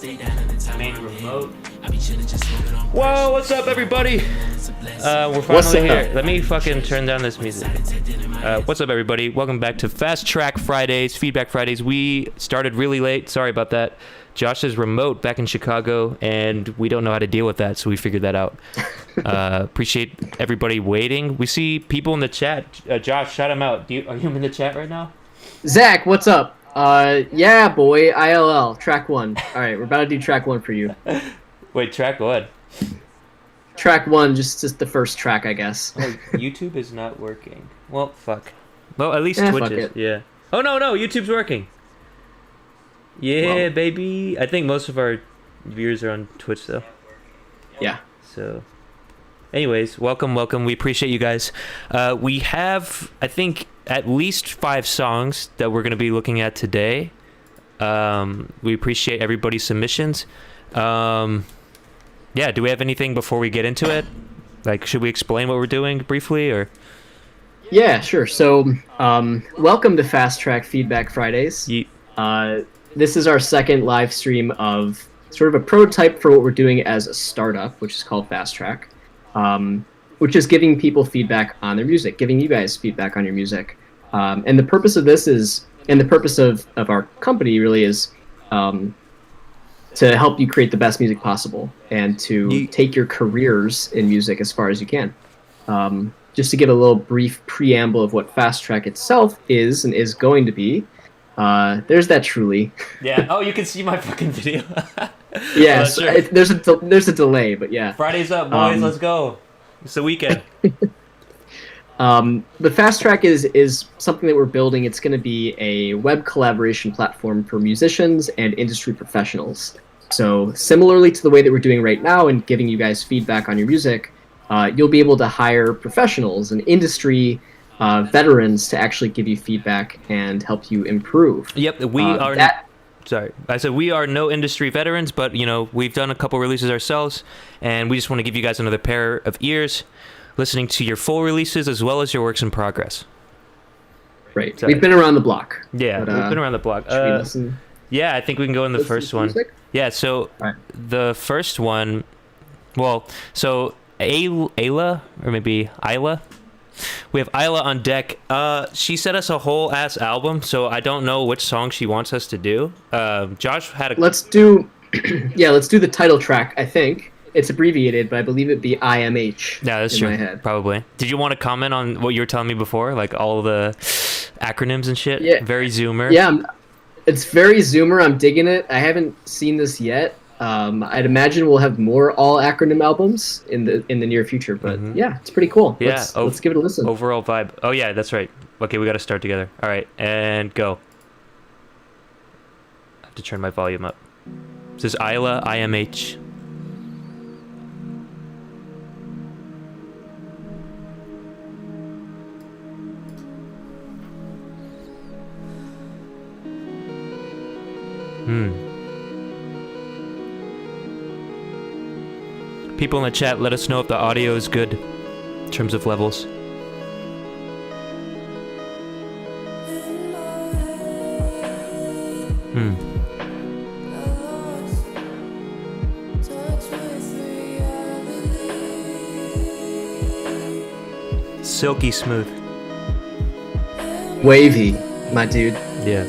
Main remote. Whoa, what's up, everybody? We're What's finally up? here. Let me fucking turn down this music. What's up, everybody? Welcome back to Fast Track Fridays, Feedback Fridays. We started really late. Sorry about that. Josh is remote back in Chicago, and we don't know how to deal with that, so we figured that out. Appreciate everybody waiting. We see people in the chat. Josh, shout them out. Are you in the chat right now? Zach, what's up? Yeah, boy, ILL, track one. All right, we're about to do track one for you. Wait, track what? Track one, just the first track, I guess. Oh, YouTube is not working. Well, fuck. Well, at least Eh, Twitch fuck is. it. Yeah. Oh, no, YouTube's working. Yeah, Well. baby. I think most of our viewers are on Twitch, though. Yeah. So, anyways, welcome. We appreciate you guys. We have, I think, at least 5 songs that we're going to be looking at today. We appreciate everybody's submissions. Yeah, do we have anything before we get into it? Like, should we explain what we're doing briefly, or? Yeah, sure. So, welcome to Fast Track Feedback Fridays. This is our second live stream of sort of a prototype for what we're doing as a startup, which is called Fast Track, which is giving people feedback on their music, giving you guys feedback on your music. And the purpose of this is, and the purpose of our company really is to help you create the best music possible and to take your careers in music as far as you can. Just to give a little brief preamble of what Fast Track itself is and is going to be. There's that truly. Yeah. Oh, you can see my fucking video. Yes, Oh, sure. there's a delay, but yeah. Friday's up, boys. Let's go. It's the weekend. The Fast Track is something that we're building. It's going to be a web collaboration platform for musicians and industry professionals. So similarly to the way that we're doing right now and giving you guys feedback on your music, you'll be able to hire professionals and industry veterans to actually give you feedback and help you improve. Yep, we are. Sorry, I said we are no industry veterans, but we've done a couple releases ourselves, and we just want to give you guys another pair of ears, listening to your full releases as well as your works in progress. Right, Sorry. We've been around the block. Yeah, we've been around the block. Should we listen? Yeah, I think we can go in the first one. Music? Yeah, so Right. the first one, well, so Ayla, or maybe Isla. We have Isla on deck. She sent us a whole ass album, so I don't know which song she wants us to do. Josh had a... Let's do the title track. I think it's abbreviated, but I believe it'd be IMH. Yeah, that's in true. my head. Probably. Did you want to comment on what you were telling me before, like all the acronyms and shit? Yeah. Very Zoomer. Yeah, it's very Zoomer. I'm digging it. I haven't seen this yet. I'd imagine we'll have more all acronym albums in the near future, but yeah, it's pretty cool. Yeah, Let's give it a listen. Overall vibe. Oh yeah, that's right. Okay, we got to start together. All right, and go. I have to turn my volume up. This is Isla IMH. People in the chat, let us know if the audio is good in terms of levels. Silky smooth. Wavy, my dude. Yeah.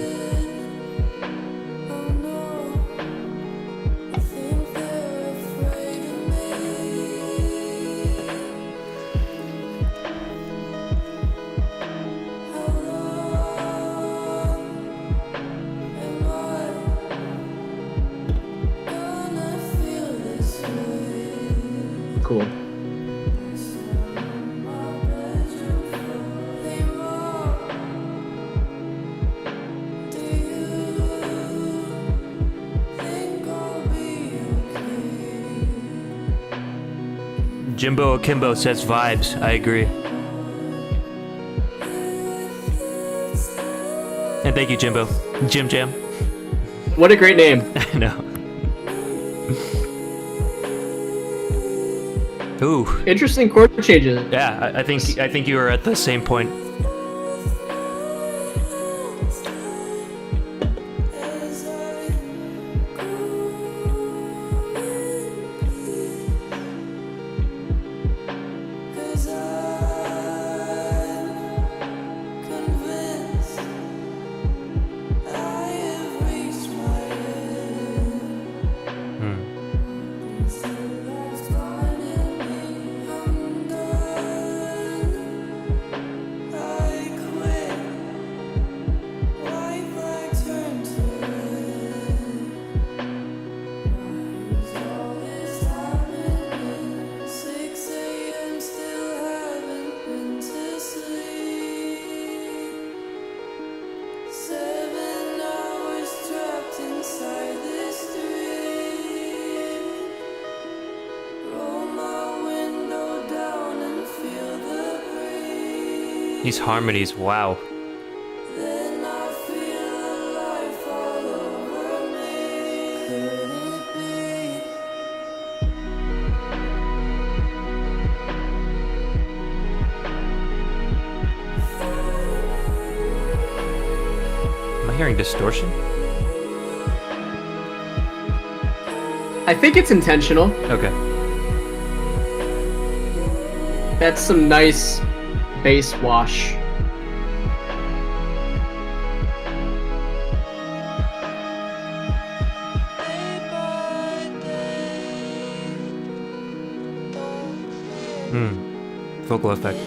Cool. Jimbo Akimbo says vibes. I agree. And thank you, Jimbo. Jim Jam. What a great name. I know. Ooh. Interesting chord changes. Yeah, I think you were at the same point. These harmonies, wow. Am I hearing distortion? I think it's intentional. Okay. That's some nice bass wash. Vocal effect.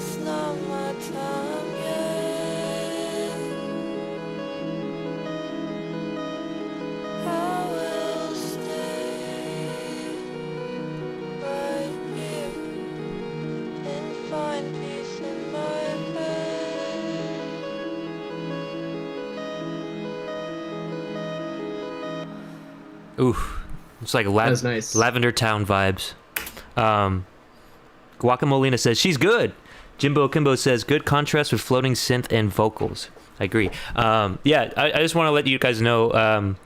Oof. It's like nice. Lavender Town vibes. Guacamolina says, she's good. Jimbo Kimbo says, good contrast with floating synth and vocals. I agree. Yeah, I just want to let you guys know.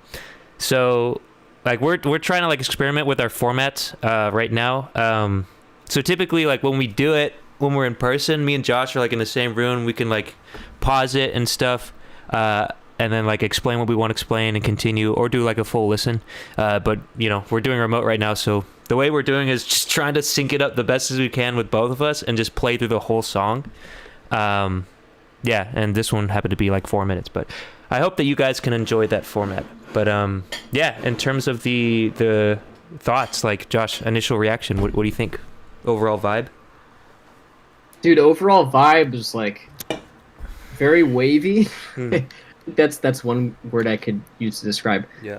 So, like, we're trying to, like, experiment with our formats right now. So typically, like, when we do it, when we're in person, me and Josh are, like, in the same room. We can, like, pause it and stuff. And then, like, explain what we want to explain and continue, or do, like, a full listen. But, you know, we're doing remote right now, so the way we're doing is just trying to sync it up the best as we can with both of us and just play through the whole song. Yeah, and this one happened to be, like, 4 minutes, but I hope that you guys can enjoy that format. But, yeah, in terms of the thoughts, like, Josh, initial reaction, what do you think? Overall vibe? Dude, overall vibe is, like, very wavy. That's one word I could use to describe. Yeah.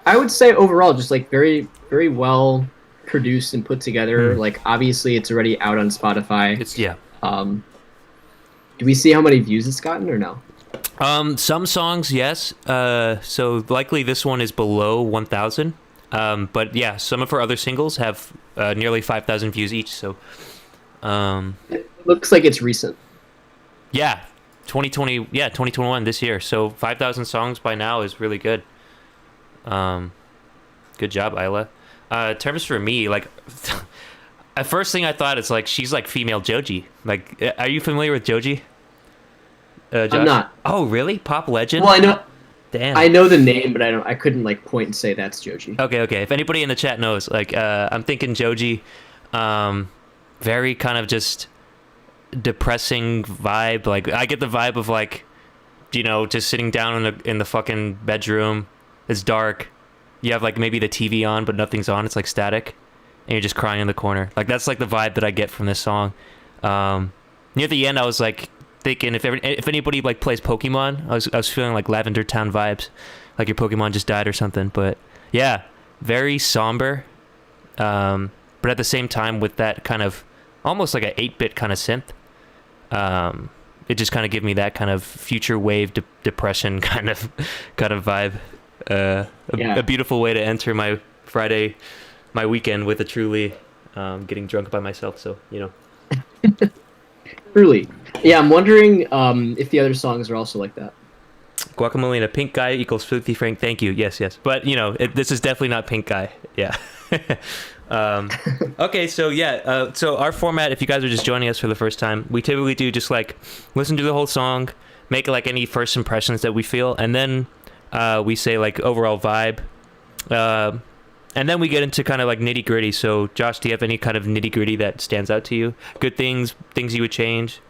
I would say overall just like very, very well produced and put together. Like obviously it's already out on Spotify. Do we see how many views it's gotten or no? Some songs, yes. So likely this one is below 1,000. But yeah, some of her other singles have nearly 5,000 views each. So it looks like it's recent. Yeah. 2021 this year. So 5,000 songs by now is really good. Good job, Isla. Terms for me, like, at first thing I thought is like she's like female Joji. Like, are you familiar with Joji? Josh? I'm not. Oh, really? Pop legend? Well, I know. Damn. I know the name, but I couldn't like point and say that's Joji. Okay. If anybody in the chat knows, like, I'm thinking Joji. Very kind of just depressing vibe. Like, I get the vibe of, like, you know, just sitting down in the fucking bedroom. It's dark. You have, like, maybe the TV on, but nothing's on. It's like static, and you're just crying in the corner. Like, that's like the vibe that I get from this song. Near the end, I was like thinking if anybody like plays Pokemon, I was feeling like Lavender Town vibes, like your Pokemon just died or something. But yeah, very somber. But at the same time, with that kind of almost like an 8-bit kind of synth. It just kind of gave me that kind of future wave depression kind of vibe. A beautiful way to enter my Friday, my weekend with a truly getting drunk by myself. So, you know. Truly. Yeah, I'm wondering if the other songs are also like that. Guacamolina, pink guy equals Filthy Frank. Thank you. Yes. But, you know, this is definitely not pink guy. Yeah. Okay, so yeah, so our format, if you guys are just joining us for the first time, we typically do just like listen to the whole song, make like any first impressions that we feel, and then we say like overall vibe, and then we get into kind of like nitty gritty. So Josh, do you have any kind of nitty gritty that stands out to you? Good things you would change?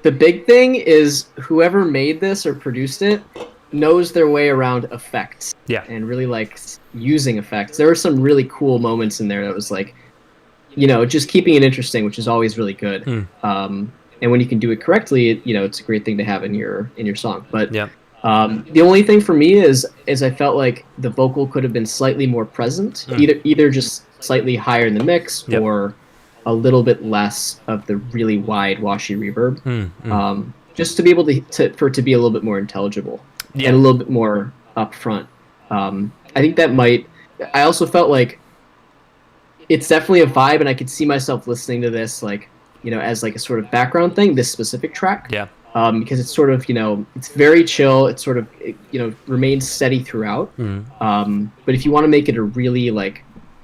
The big thing is whoever made this or produced it knows their way around effects. Yeah. And really likes using effects. There were some really cool moments in there that was like, you know, just keeping it interesting, which is always really good. And when you can do it correctly, you know, it's a great thing to have in your song. But yeah. The only thing for me is I felt like the vocal could have been slightly more present, either just slightly higher in the mix or a little bit less of the really wide washy reverb, just to be able for it to be a little bit more intelligible and a little bit more upfront. I think that might. I also felt like it's definitely a vibe, and I could see myself listening to this like as like a sort of background thing, this specific track. Yeah. Because it's sort of, it's very chill. It's sort of, remains steady throughout. But if you want to make it a really like,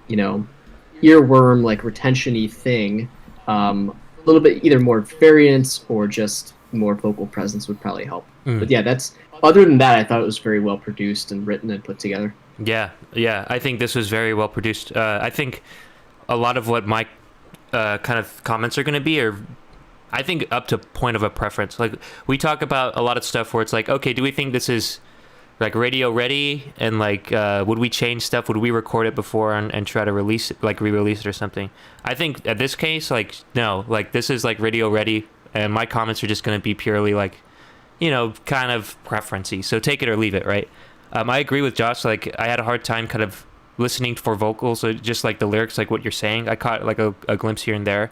earworm, like retention-y thing, a little bit either more variance or just more vocal presence would probably help. But yeah, other than that, I thought it was very well produced and written and put together. Yeah. I think this was very well produced. I think a lot of what my kind of comments are going to be are, I think, up to point of a preference. Like, we talk about a lot of stuff where it's like, okay, do we think this is like radio ready? And like, would we change stuff? Would we record it before and try to release it, like re-release it or something? I think at this case, like, no, like this is like radio ready, and my comments are just going to be purely like, kind of preference-y. So take it or leave it, right? I agree with Josh. Like, I had a hard time kind of listening for vocals, so just like the lyrics, like what you're saying. I caught like a glimpse here and there.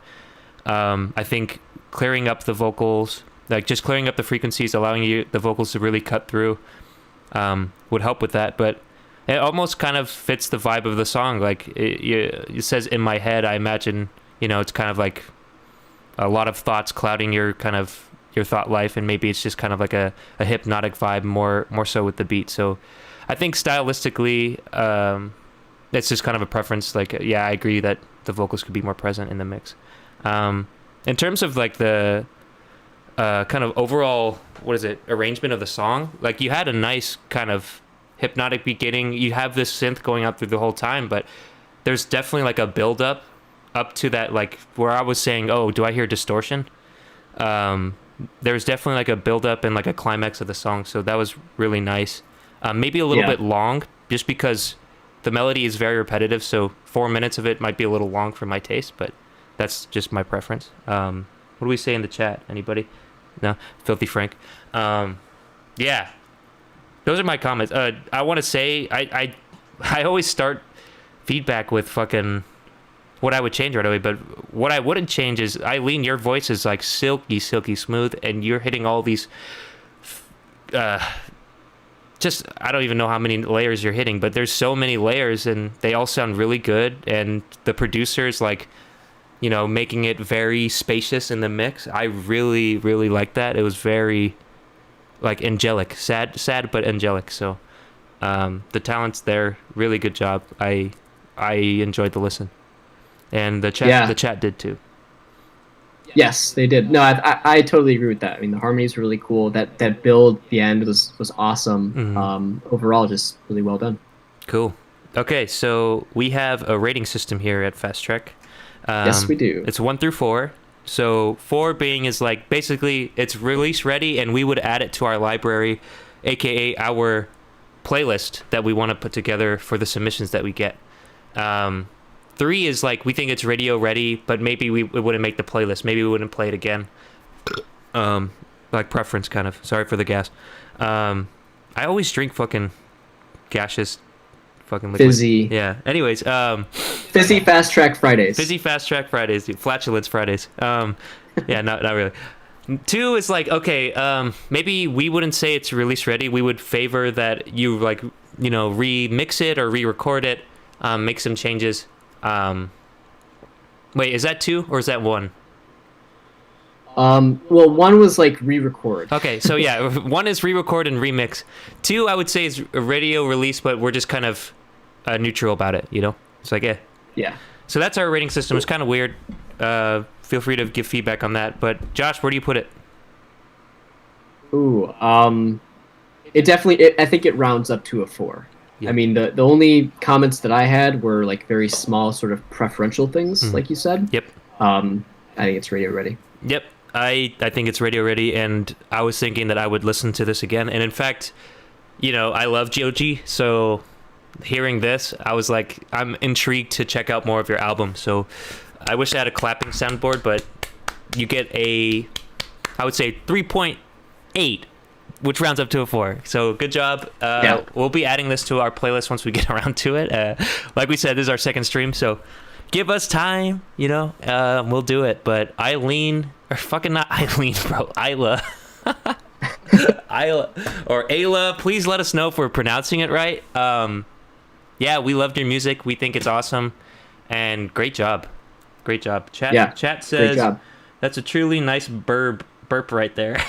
I think clearing up the vocals, like just clearing up the frequencies, allowing the vocals to really cut through, would help with that. But it almost kind of fits the vibe of the song. Like it says in my head, I imagine, it's kind of like a lot of thoughts clouding your thought life, and maybe it's just kind of like a hypnotic vibe, more so with the beat. So I think stylistically, it's just kind of a preference. Like, yeah, I agree that the vocals could be more present in the mix. In terms of like the kind of overall, arrangement of the song, like you had a nice kind of hypnotic beginning. You have this synth going up through the whole time, but there's definitely like a build up to that, like where I was saying, oh, do I hear distortion? There's definitely like a build up and like a climax of the song. So that was really nice. Maybe a little bit long, just because the melody is very repetitive. So 4 minutes of it might be a little long for my taste, but that's just my preference. What do we say in the chat? Anybody? No? Filthy Frank. Yeah. Those are my comments. I want to say, I always start feedback with fucking what I would change right away, but what I wouldn't change is, Eileen, your voice is like silky smooth, and you're hitting all these just, I don't even know how many layers you're hitting, but there's so many layers, and they all sound really good. And the producers, like, making it very spacious in the mix. I really like that. It was very like angelic, sad but angelic. So the talent's there. Really good job. I enjoyed the listen, and the chat did too. Yes, they did. No, I totally agree with that. I mean, the harmonies were really cool. That build at the end was awesome. Mm-hmm. Overall, just really well done. Cool. Okay, so we have a rating system here at FastTrack. Yes, we do. It's 1 through 4. So 4 being is like basically it's release ready, and we would add it to our library, aka our playlist that we want to put together for the submissions that we get. 3 is like we think it's radio ready, but maybe it wouldn't make the playlist. Maybe we wouldn't play it again. Like preference kind of. Sorry for the gas. I always drink fucking gaseous fucking liquid. Fizzy. Yeah. Anyways, Fizzy FastTrack Fridays. Fizzy FastTrack Fridays, dude. Flatulence Fridays. Yeah, not really. 2 is like, okay, maybe we wouldn't say it's release ready. We would favor that you like, remix it or re-record it, make some changes. Wait, is that 2 or is that 1? Well, 1 was like re-record. Okay, so yeah, 1 is re-record and remix. 2, I would say, is a radio release, but we're just kind of neutral about it, It's like, yeah. So that's our rating system. It's kind of weird. Feel free to give feedback on that. But Josh, where do you put it? Ooh, it definitely. I think it rounds up to a 4. Yeah. I mean, the only comments that I had were like very small, sort of preferential things, like you said. Yep. I think it's radio ready. Yep. I think it's radio ready, and I was thinking that I would listen to this again. And in fact, I love GOG, so hearing this, I was like, I'm intrigued to check out more of your album. So I wish I had a clapping soundboard, but you get I would say 3.8, which rounds up to a 4. So good job. Yeah. We'll be adding this to our playlist once we get around to it. Like we said, this is our second stream, so give us time, we'll do it. But Eileen, or fucking not Eileen, bro, Isla. Isla or Ayla, please let us know if we're pronouncing it right. Yeah, we loved your music. We think it's awesome, and great job. Chat says, That's a truly nice burp right there.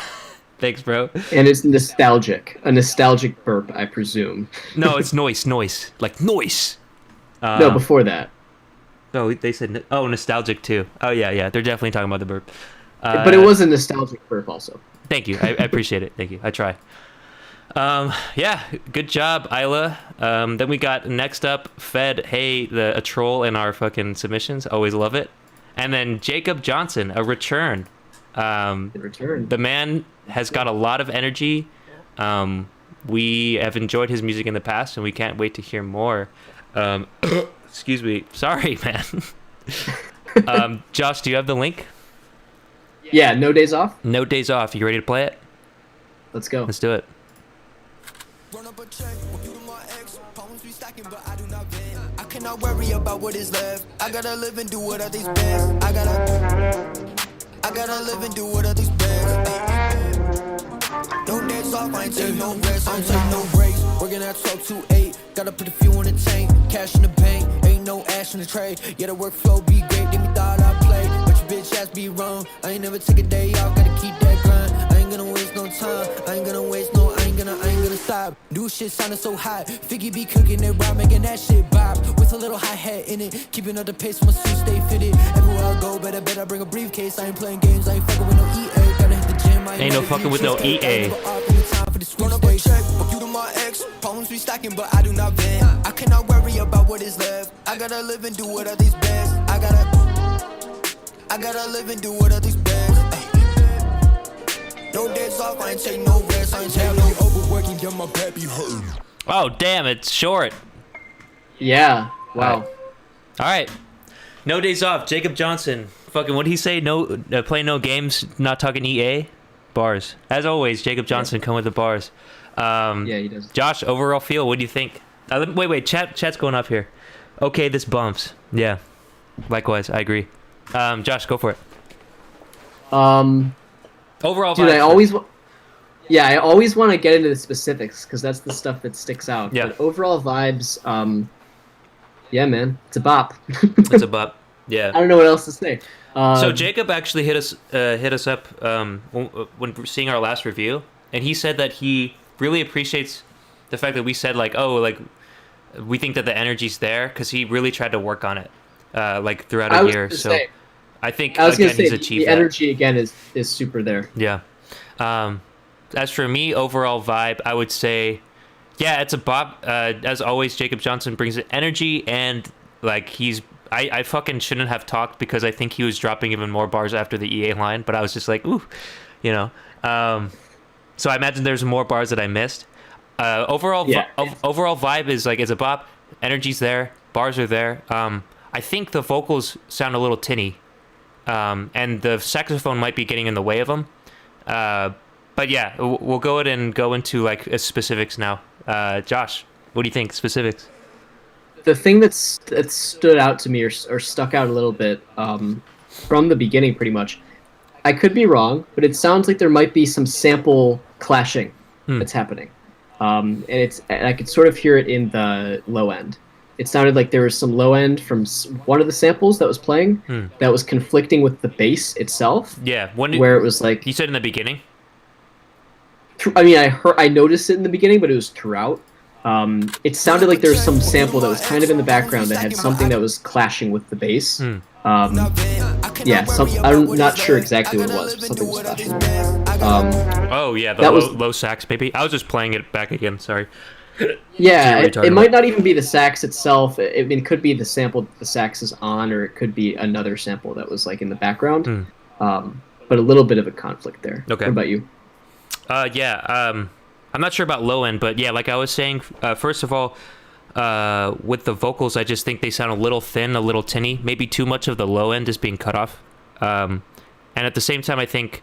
Thanks, bro. And it's nostalgic. A nostalgic burp, I presume. No, it's noise, like noise. No, before that. Oh, they said nostalgic too. Oh yeah, they're definitely talking about the burp. But it was a nostalgic burp also. Thank you. I appreciate it. Thank you. I try. Yeah, good job, Isla. Then we got next up Fed. Hey, a troll in our fucking submissions. Always love it. And then Jacob Johnson, a return. The man has got a lot of energy. We have enjoyed his music in the past, and we can't wait to hear more. Excuse me. Sorry, man. Josh, do you have the link? Yeah, No Days Off? No Days Off. You ready to play it? Let's go. Let's do it. Run up a check, you to my ex. Problems be stacking, but I do not vent. I cannot worry about what is left. I gotta live and do what others best. I gotta live and do what others best. No days off, I ain't take no rest, I ain't take no breaks. Working at 12 to 8, gotta put a few in the tank. Cash in the bank, ain't no ash in the trade. Yeah, the workflow be great, they me thought I'd play. But your bitch ass be wrong, I ain't never take a day off, gotta keep that grind. I ain't gonna waste no time, I ain't gonna waste no, I ain't gonna stop. New shit sounding so hot, Figgy be cooking it raw, making that shit bop. With a little hi-hat in it, keeping up the pace, my suit stay fitted. Everywhere I go, better bring a briefcase. I ain't playing games, I ain't fucking with no EA. Gotta hit the gym, Ain't no fucking with no EA. Run up a check, fuck you to my ex. Problems be stacking, but I do not vent. I cannot worry about what is left. I gotta live and do what others best. I gotta live and do what others best. No days off, I ain't take no rest. I ain't take no overworking, get my back be hurting. Oh, damn, it's short. Yeah. Wow. All right. No Days Off. Jacob Johnson. Fucking, what'd he say? No, play no games, not talking EA? Bars. As always, Jacob Johnson come with the bars. Yeah, he does. Josh, overall feel, what do you think? Wait, chat's going up here. Okay, this bumps. Yeah. Likewise, I agree. Josh, go for it. Overall dude, vibes. I always want to get into the specifics because that's the stuff that sticks out. Yeah. But overall vibes, yeah, man, it's a bop. It's a bop. Yeah. I don't know what else to say. So Jacob actually hit us up when seeing our last review, and he said that he really appreciates the fact that we said we think that the energy's there because he really tried to work on it throughout a year. So I think he's achieved the energy again is super there. Yeah. As for me, overall vibe, I would say, yeah, it's a bop. As always, Jacob Johnson brings the energy, and I fucking shouldn't have talked because I think he was dropping even more bars after the EA line, but I was just like, ooh, you know. So I imagine there's more bars that I missed. Overall vibe is it's a bop. Energy's there. Bars are there. I think the vocals sound a little tinny, and the saxophone might be getting in the way of them. But yeah, we'll go ahead and go into specifics now. Josh, what do you think? Specifics. The thing that stood out to me or stuck out a little bit from the beginning, pretty much. I could be wrong, but it sounds like there might be some sample clashing that's happening, and I could sort of hear it in the low end. It sounded like there was some low end from one of the samples that was playing that was conflicting with the bass itself. Yeah, where it was like you said in the beginning. I mean, I noticed it in the beginning, but it was throughout. It sounded like there was some sample that was kind of in the background that had something that was clashing with the bass. Yeah, I'm not sure exactly what it was, but something was clashing. Oh yeah, the low sax, maybe. I was just playing it back again. Sorry. Yeah, it might not even be the sax itself. It could be the sample the sax is on, or it could be another sample that was in the background. But a little bit of a conflict there. Okay. What about you? I'm not sure about low end, but yeah, like I was saying, first of all, with the vocals, I just think they sound a little thin, a little tinny. Maybe too much of the low end is being cut off. And at the same time, I think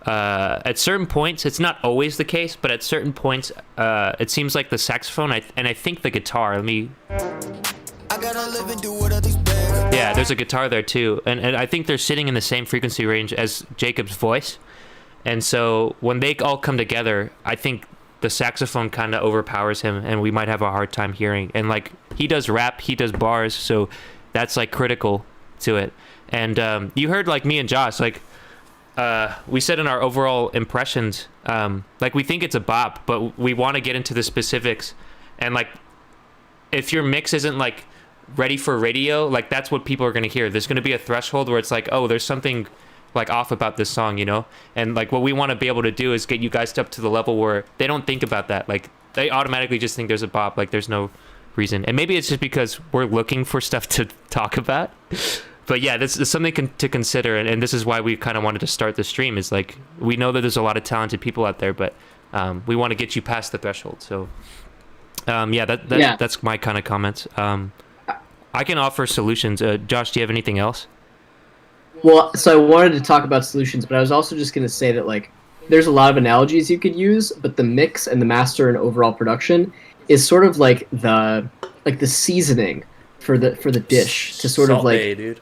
at certain points, it's not always the case, but at certain points, it seems like the saxophone and I think the guitar. Yeah, there's a guitar there too, and I think they're sitting in the same frequency range as Jacob's voice. And so when they all come together, I think the saxophone kind of overpowers him, and we might have a hard time hearing. And he does rap, he does bars, so that's critical to it. And you heard me and Josh, we said in our overall impressions, like we think it's a bop, but we want to get into the specifics. And like, if your mix isn't like ready for radio, like that's what people are going to hear. There's going to be a threshold where it's like, oh, there's something like off about this song, you know? And like what we want to be able to do is get you guys up to the level where they don't think about that. Like they automatically just think there's a bop. Like there's no reason. And maybe it's just because we're looking for stuff to talk about. But yeah, this is something to consider. And this is why we kind of wanted to start the stream, is like, we know that there's a lot of talented people out there, but we want to get you past the threshold. So that's my kind of comments. I can offer solutions. Josh, do you have anything else? Well, so I wanted to talk about solutions, but I was also just going to say that like there's a lot of analogies you could use, but the mix and the master and overall production is sort of like the seasoning for the dish to sort Salt of like Bae, dude.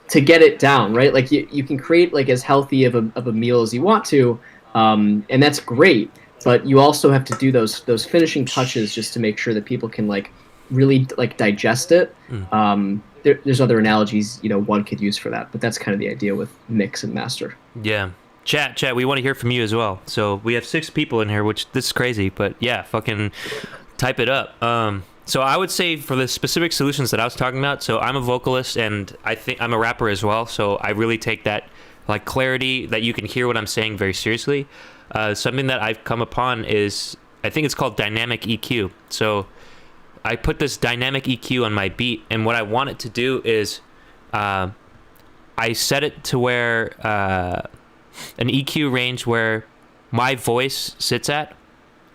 To get it down, right? Like you can create like as healthy of a meal as you want to, and that's great. But you also have to do those finishing touches just to make sure that people can like really like digest it. There's other analogies, you know, one could use for that, but that's kind of the idea with mix and master. Yeah. Chat, we want to hear from you as well. So we have 6 people in here, which this is crazy, but yeah, fucking type it up. So I would say for the specific solutions that I was talking about, so I'm a vocalist and I think I'm a rapper as well. So I really take that like clarity that you can hear what I'm saying very seriously. Something that I've come upon is, I think it's called dynamic EQ. So I put this dynamic EQ on my beat, and what I want it to do is I set it to where an EQ range where my voice sits at,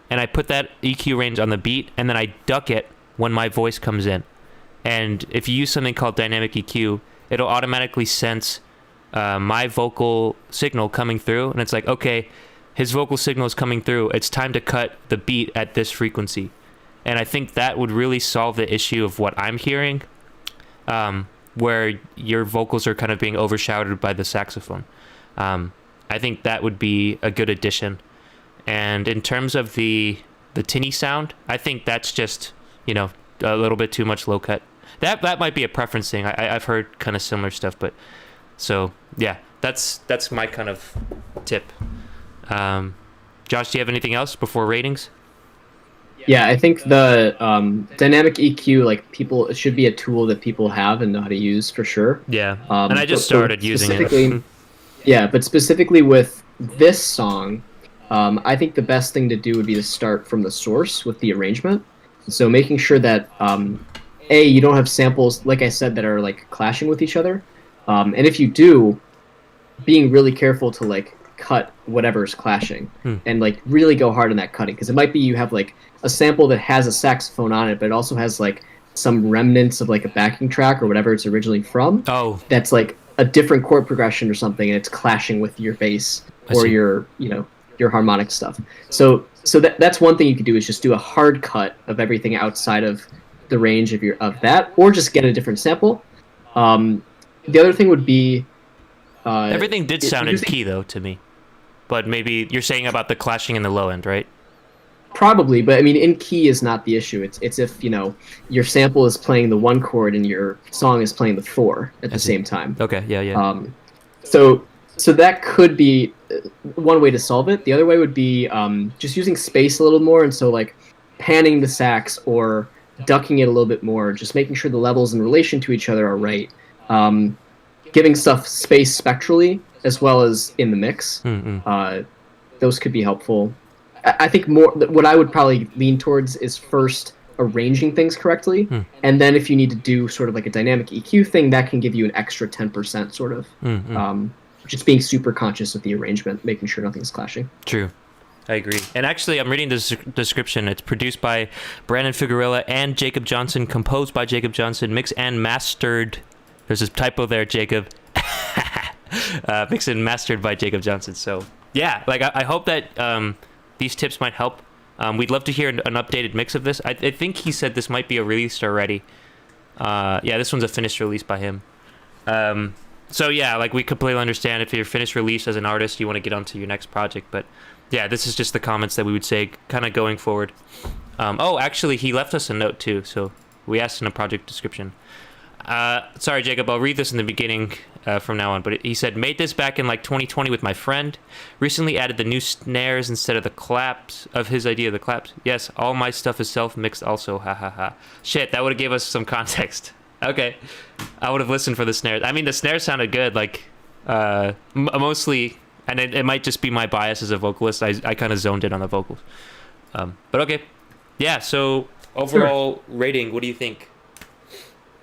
and I put that EQ range on the beat, and then I duck it when my voice comes in. And if you use something called dynamic EQ, it'll automatically sense my vocal signal coming through, and it's like, okay, his vocal signal is coming through, it's time to cut the beat at this frequency. And I think that would really solve the issue of what I'm hearing, where your vocals are kind of being overshadowed by the saxophone. I think that would be a good addition. And in terms of the tinny sound, I think that's just, you know, a little bit too much low cut. That might be a preference thing. I've heard kind of similar stuff, but so yeah, that's my kind of tip. Josh, do you have anything else before ratings? Yeah, I think the dynamic EQ, like it should be a tool that people have and know how to use for sure. Yeah, and I just started using it. Yeah, but specifically with this song, I think the best thing to do would be to start from the source with the arrangement. So making sure that, you don't have samples, like I said, that are like clashing with each other. And if you do, being really careful to like cut whatever's clashing and like really go hard on that cutting, because it might be you have like a sample that has a saxophone on it, but it also has like some remnants of like a backing track or whatever it's originally from. Oh, that's like a different chord progression or something, and it's clashing with your bass or your harmonic stuff. So that's one thing you could do, is just do a hard cut of everything outside of the range of that, or just get a different sample. The other thing would be everything did sound in key though to me, but maybe you're saying about the clashing in the low end, right? Probably, but I mean, in key is not the issue. It's if, you know, your sample is playing the 1 chord and your song is playing the 4 at the same time. Okay, yeah. So that could be one way to solve it. The other way would be just using space a little more, and so like panning the sax or ducking it a little bit more, just making sure the levels in relation to each other are right. Giving stuff space spectrally as well as in the mix. Those could be helpful. I think more what I would probably lean towards is first arranging things correctly, and then if you need to do sort of like a dynamic EQ thing, that can give you an extra 10% sort of. Just being super conscious of the arrangement, making sure nothing's clashing. True. I agree. And actually, I'm reading the description. It's produced by Brandon Figueroa and Jacob Johnson, composed by Jacob Johnson, mixed and mastered. There's a typo there, Jacob. Mixed and mastered by Jacob Johnson. So, yeah, like I hope that these tips might help. We'd love to hear an updated mix of this. I think he said this might be a released already. Yeah, this one's a finished release by him. So yeah, like we completely understand if you're finished release as an artist, you want to get onto your next project. But yeah, this is just the comments that we would say kind of going forward. Oh, actually, he left us a note too. So we asked in a project description. Sorry, Jacob. I'll read this in the beginning from now on. But he said, made this back in like 2020 with my friend. Recently added the new snares instead of the claps of his idea of the claps. Yes, all my stuff is self-mixed also. Ha ha ha. Shit, that would have gave us some context. Okay. I would have listened for the snares. I mean, the snares sounded good. Like, mostly, and it might just be my bias as a vocalist. I kind of zoned in on the vocals. But okay. Yeah, so overall rating, what do you think?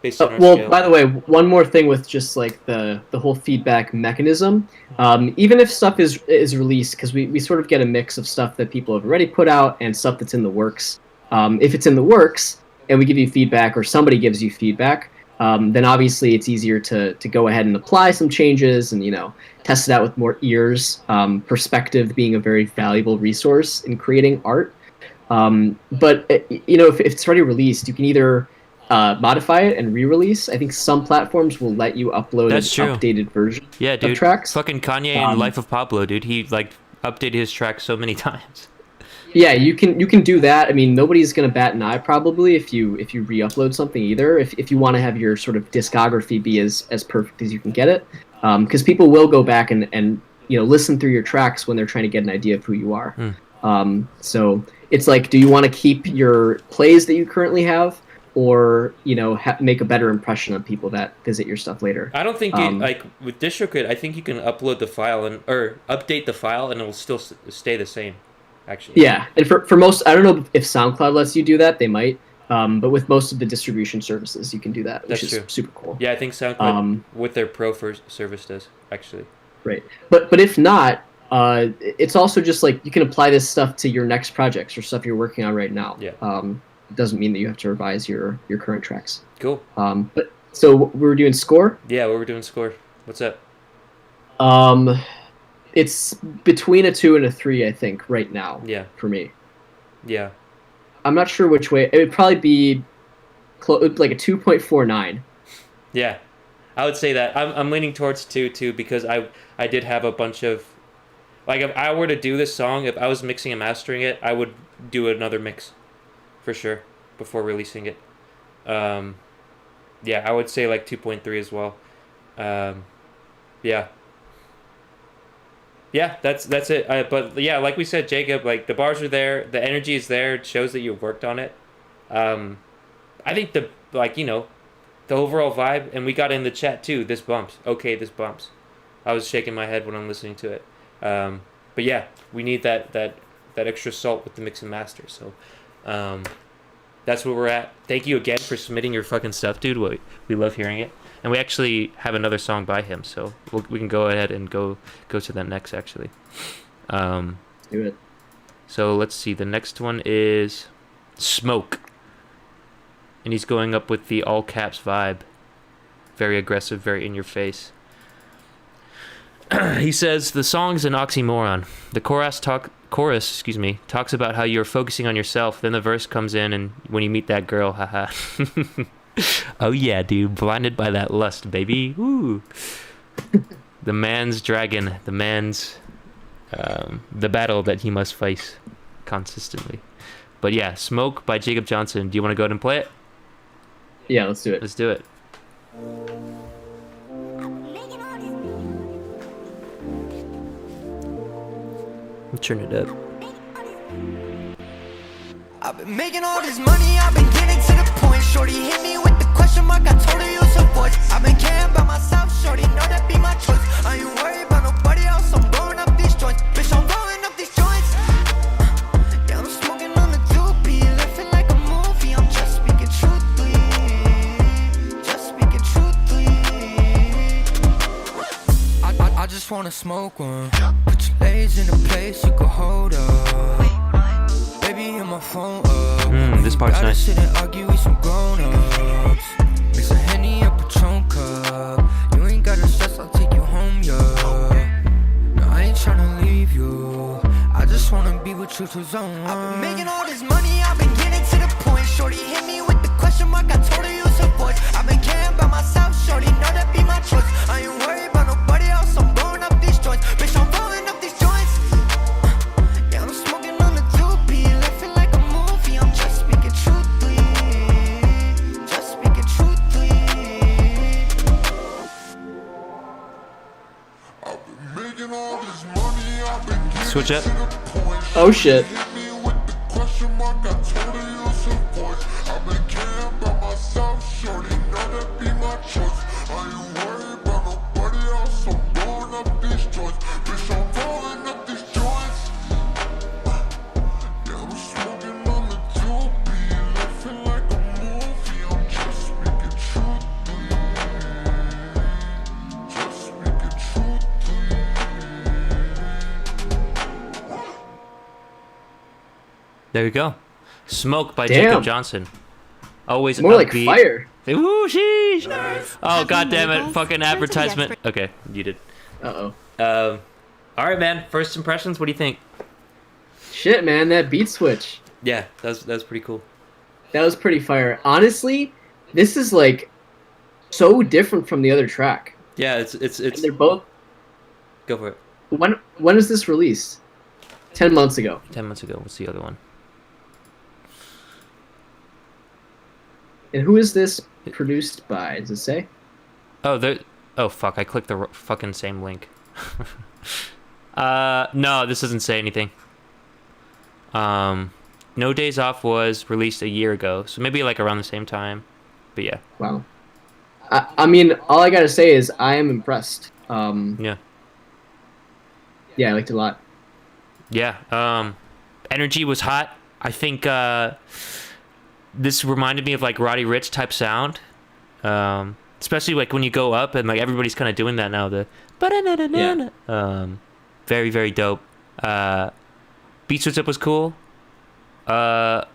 Based on our scale? By the way, one more thing with just like the whole feedback mechanism. Even if stuff is released, because we sort of get a mix of stuff that people have already put out and stuff that's in the works. If it's in the works and we give you feedback or somebody gives you feedback, then obviously it's easier to go ahead and apply some changes and, test it out with more ears. Perspective being a very valuable resource in creating art. But if it's already released, you can either modify it and re-release. I think some platforms will let you upload an updated version of tracks. Fucking Kanye in Life of Pablo, dude. He like updated his track so many times. Yeah, you can do that. I mean, nobody's gonna bat an eye probably if you re-upload something either. If you want to have your sort of discography be as perfect as you can get it, because people will go back and listen through your tracks when they're trying to get an idea of who you are. So it's like, do you want to keep your plays that you currently have, or make a better impression on people that visit your stuff later? I don't think like with DistroKid, I think you can upload the file or update the file and it will still stay the same. Actually, yeah, and for most, I don't know if SoundCloud lets you do that. They might, but with most of the distribution services, you can do that, which is super cool. Yeah, I think SoundCloud with their Pro service does actually. Right, but if not, it's also just like you can apply this stuff to your next projects or stuff you're working on right now. Yeah. It doesn't mean that you have to revise your current tracks. Cool. But so we're doing score? Yeah, we're doing score. What's up? It's between a 2 and a 3, I think, right now. Yeah. For me. Yeah. I'm not sure which way. It would probably be like a 2.49. Yeah. I would say that. I'm leaning towards 2 too, because I did have a bunch of, like, if I were to do this song, if I was mixing and mastering it, I would do another mix for sure before releasing it. Yeah, I would say like 2.3 as well. Yeah. Yeah, that's it. But yeah, like we said, Jacob, like the bars are there, the energy is there. It shows that you've worked on it. I think the overall vibe, and we got in the chat too. This bumps. Okay, this bumps. I was shaking my head when I'm listening to it. But yeah, we need that extra salt with the mix and master. So, that's where we're at. Thank you again for submitting your fucking stuff, dude. We love hearing it. And we actually have another song by him, so we can go ahead and go to that next, actually. Do it. So let's see. The next one is Smoke. And he's going up with the all caps vibe. Very aggressive, very in your face. He says, the song's an oxymoron. The chorus talks about how you're focusing on yourself. Then the verse comes in, and when you meet that girl, haha. Oh yeah, dude, blinded by that lust, baby. Woo. The man's dragon, the man's the battle that he must face consistently. But yeah, Smoke by Jacob Johnson. Do you want to go ahead and play it? Yeah, let's do it. Let's do it. I'll turn it up. I've been making all this money, I've been getting to the point. Shorty hit me with the question mark, I told her use her voice. I've been caring about myself, shorty, know that be my choice. I ain't worried about nobody else, I'm blowing up these joints. Bitch, I'm blowing up these joints. Yeah, I'm smoking on the doobie, living like a movie. I'm just speaking truthfully, just speaking truthfully. I just wanna smoke one. Put your legs in a place you can hold up. Baby, on my phone up. This part's nice. Sit and argue with some grown-ups. Mix a Henny up a Patron cup. You ain't gotta stress, I'll take you home, yeah. No, I ain't tryna leave you. I just wanna be with you till zone. I've been making all this money, I've been getting to the point. Shorty hit me with the question mark, I told her use her voice. I've been caring about myself, shorty, know that be my choice. I ain't worried about nobody else, I'm blowing up these joints. Bitch, I'm blowing up these joints. Yeah, I'm smoking on the doobie, living like a movie. I'm just speaking truthfully, switch up. Oh shit. There you go. Smoke by Damn. Jacob Johnson. Always More like upbeat. fire. Ooh, sheesh. Oh, god damn it. Fucking advertisement. Okay, you did. Uh-oh. All right, man. First impressions, what do you think? Shit, man, that beat switch. Yeah, that was pretty cool. That was pretty fire. Honestly, this is like so different from the other track. Yeah, it's And they're both. Go for it. When was this released? 10 months ago. 10 months ago. What's the other one? And who is this produced by? Does it say? Oh, oh fuck! I clicked the fucking same link. No, this doesn't say anything. No Days Off was released a year ago, so maybe like around the same time. But yeah. Wow. I mean, all I gotta say is I am impressed. Yeah. Yeah, I liked it a lot. Yeah. Energy was hot. I think this reminded me of like Roddy Ricch type sound. Especially like when you go up and like everybody's kind of doing that now. Very, very dope. Beat Switch Up was cool. Yeah,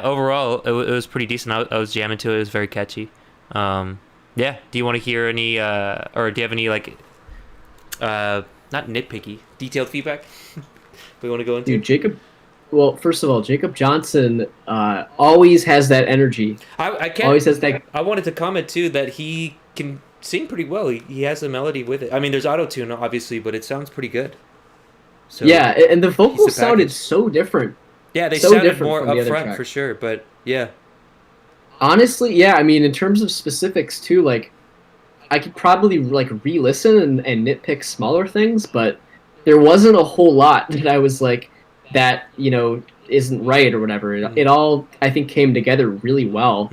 overall it was pretty decent. I was jamming to it. It was very catchy. Yeah. Do you want to hear any or do you have any like not nitpicky, detailed feedback we want to go into? Dude, Jacob. Well, first of all, Jacob Johnson always has that energy. I can't. Always has that. I wanted to comment too that he can sing pretty well. He has a melody with it. I mean, there's auto tune obviously, but it sounds pretty good. So yeah, and the vocals sounded so different. Yeah, they so sounded more upfront for sure. But yeah, honestly, yeah. I mean, in terms of specifics too, like I could probably like re-listen and nitpick smaller things, but there wasn't a whole lot that I was like, that, you know, isn't right or whatever. It all, I think, came together really well.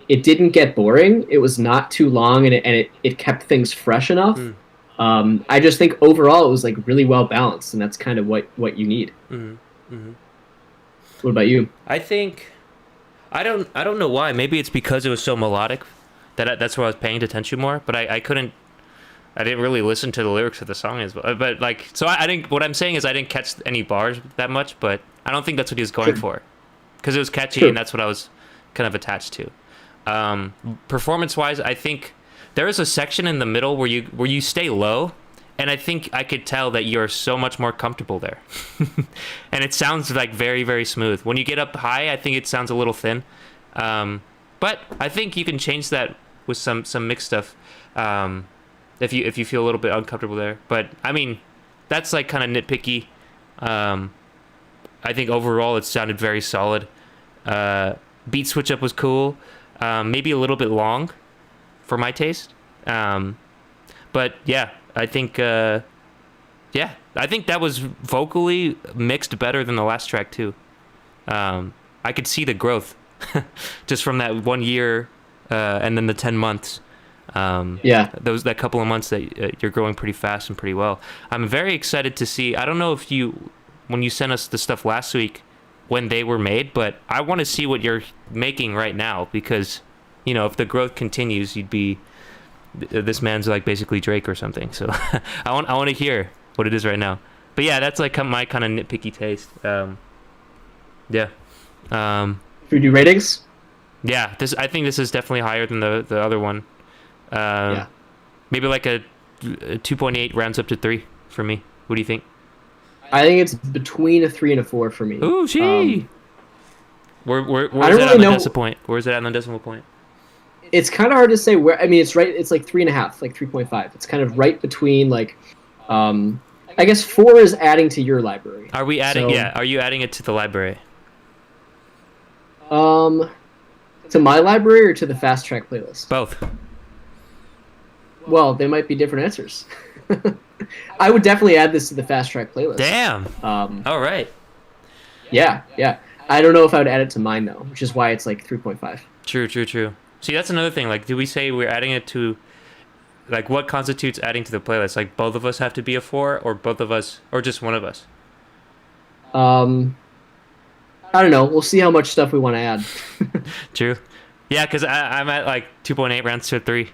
It didn't get boring. It was not too long, and it kept things fresh enough. I just think overall it was like really well balanced, and that's kind of what you need. What about you? I think I don't know why. Maybe it's because it was so melodic that's where I was paying attention more. But I didn't really listen to the lyrics of the song as well. But like, so I didn't. What I'm saying is I didn't catch any bars that much. But I don't think that's what he was going for, because it was catchy and that's what I was kind of attached to. Performance-wise, I think there is a section in the middle where you stay low, and I think I could tell that you're so much more comfortable there. And it sounds like very, very smooth. When you get up high, I think it sounds a little thin. But I think you can change that with some mixed stuff. If you feel a little bit uncomfortable there. But I mean, that's like kind of nitpicky. I think overall it sounded very solid. Beat switch up was cool. Maybe a little bit long for my taste. But yeah, I think I think that was vocally mixed better than the last track too. I could see the growth just from that 1 year and then the 10 months. That couple of months that you're growing pretty fast and pretty well. I'm very excited to see. I don't know if when you sent us the stuff last week, when they were made, but I want to see what you're making right now, because, you know, if the growth continues, this man's like basically Drake or something. So I want to hear what it is right now. But yeah, that's like my kind of nitpicky taste. Yeah. Should we do ratings? Yeah, I think this is definitely higher than the other one. Maybe like a 2.8 rounds up to 3 for me. What do you think? I think it's between a 3 and a 4 for me. Ooh, gee. Where's it really on the know. decimal point? Where's it on the decimal point? It's kind of hard to say where. I mean, it's right. It's like 3.5, like 3.5. It's kind of right between like. I guess 4 is adding to your library. Are we adding? Yeah. Are you adding it to the library? To my library or to the FastTrack playlist? Both. Well, they might be different answers. I would definitely add this to the Fast Track playlist. Damn. All right. Yeah. I don't know if I would add it to mine though, which is why it's like 3.5. True. See, that's another thing. Like, do we say we're adding it to, like, what constitutes adding to the playlist? Like, both of us have to be a 4, or both of us, or just one of us? I don't know. We'll see how much stuff we want to add. True. Yeah, because I'm at like 2.8 rounds to a 3.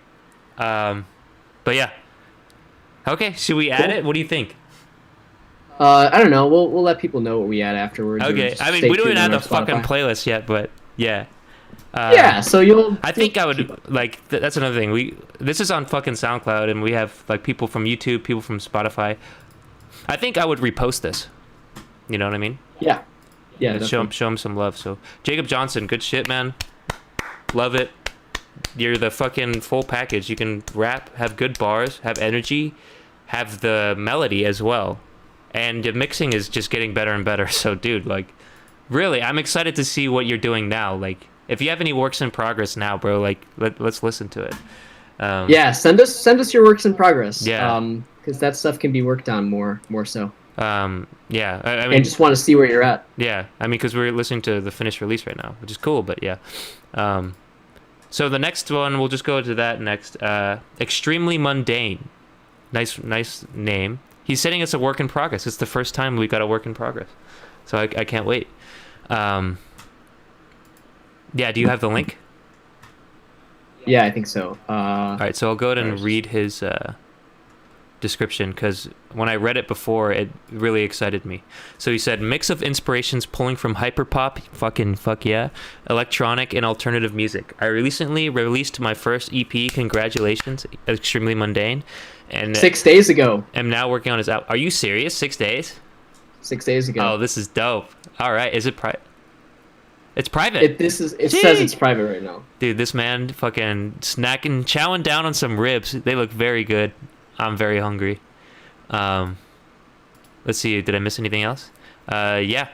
But yeah. Okay, should we add it? What do you think? I don't know. We'll let people know what we add afterwards. Okay, I mean, we don't even have the fucking playlist yet, but yeah. Yeah, so I think I would like. That's another thing. This is on fucking SoundCloud, and we have like people from YouTube, people from Spotify. I think I would repost this. You know what I mean? Yeah. Show him some love. So Jacob Johnson, good shit, man. Love it. You're the fucking full package. You can rap, have good bars, have energy, have the melody as well, and the mixing is just getting better and better. So, dude, like, really, I'm excited to see what you're doing now. Like, if you have any works in progress now, bro, like, let's listen to it. Yeah, send us your works in progress. Yeah. Because that stuff can be worked on more so. Yeah, I mean, and just want to see where you're at. Yeah, I mean, because we're listening to the finished release right now, which is cool. But yeah, so the next one, we'll just go to that next. Extremely Mundane, nice name. He's sending us a work in progress. It's the first time we got a work in progress, so I can't wait. Yeah, do you have the link? Yeah, I think so. All right, so I'll go ahead and read his description, because when I read it before, it really excited me. So he said, mix of inspirations pulling from hyperpop, fuck yeah, electronic and alternative music. I recently released my first EP, congratulations, Extremely Mundane, and 6 days ago. I'm now working on his album. Are you serious? 6 days? 6 days ago. Oh, this is dope. All right, is it private? It's private. It says it's private right now. Dude, this man fucking chowing down on some ribs. They look very good. I'm very hungry. Let's see. Did I miss anything else? Yeah.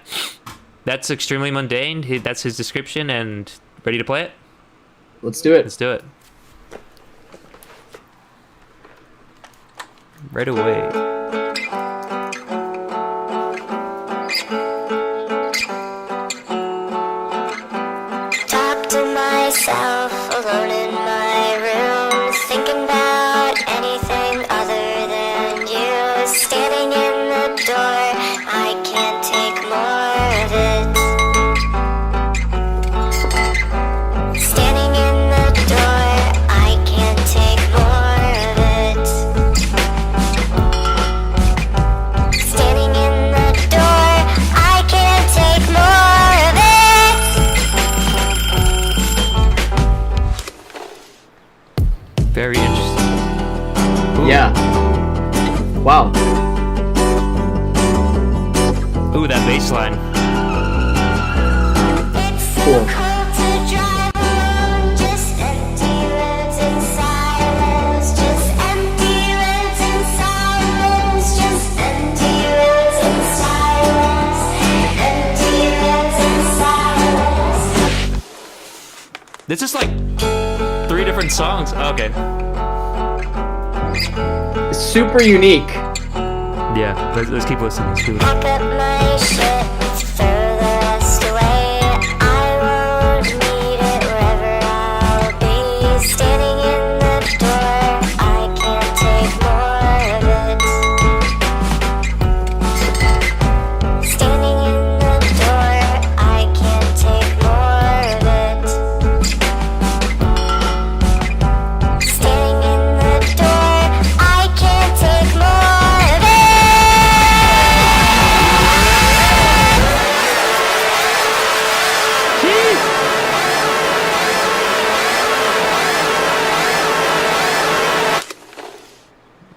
That's Extremely Mundane. That's his description, and ready to play it? Let's do it. Let's do it. Right away. Talk to myself alone in my room, thinking about anything other than you. Standing in the door, I can't take more of it. Standing in the door, I can't take more of it. Standing in the door, I can't take more of it. Very interesting. Ooh. Yeah. Wow. Ooh, that bass line. It's so Cool. cold to drive alone, just empty roads and silence, just empty roads and silence, just empty roads and silence, empty roads and silence. This is like 3 different songs. Okay. It's super unique. Yeah, let's keep listening. Let's keep listening. Pack up my shit, throw the rest away. I won't need it wherever I'll be. Standing in the door, I can't take more of it. Standing in the door, I can't take more of it. Standing in the door, I can't take more of it.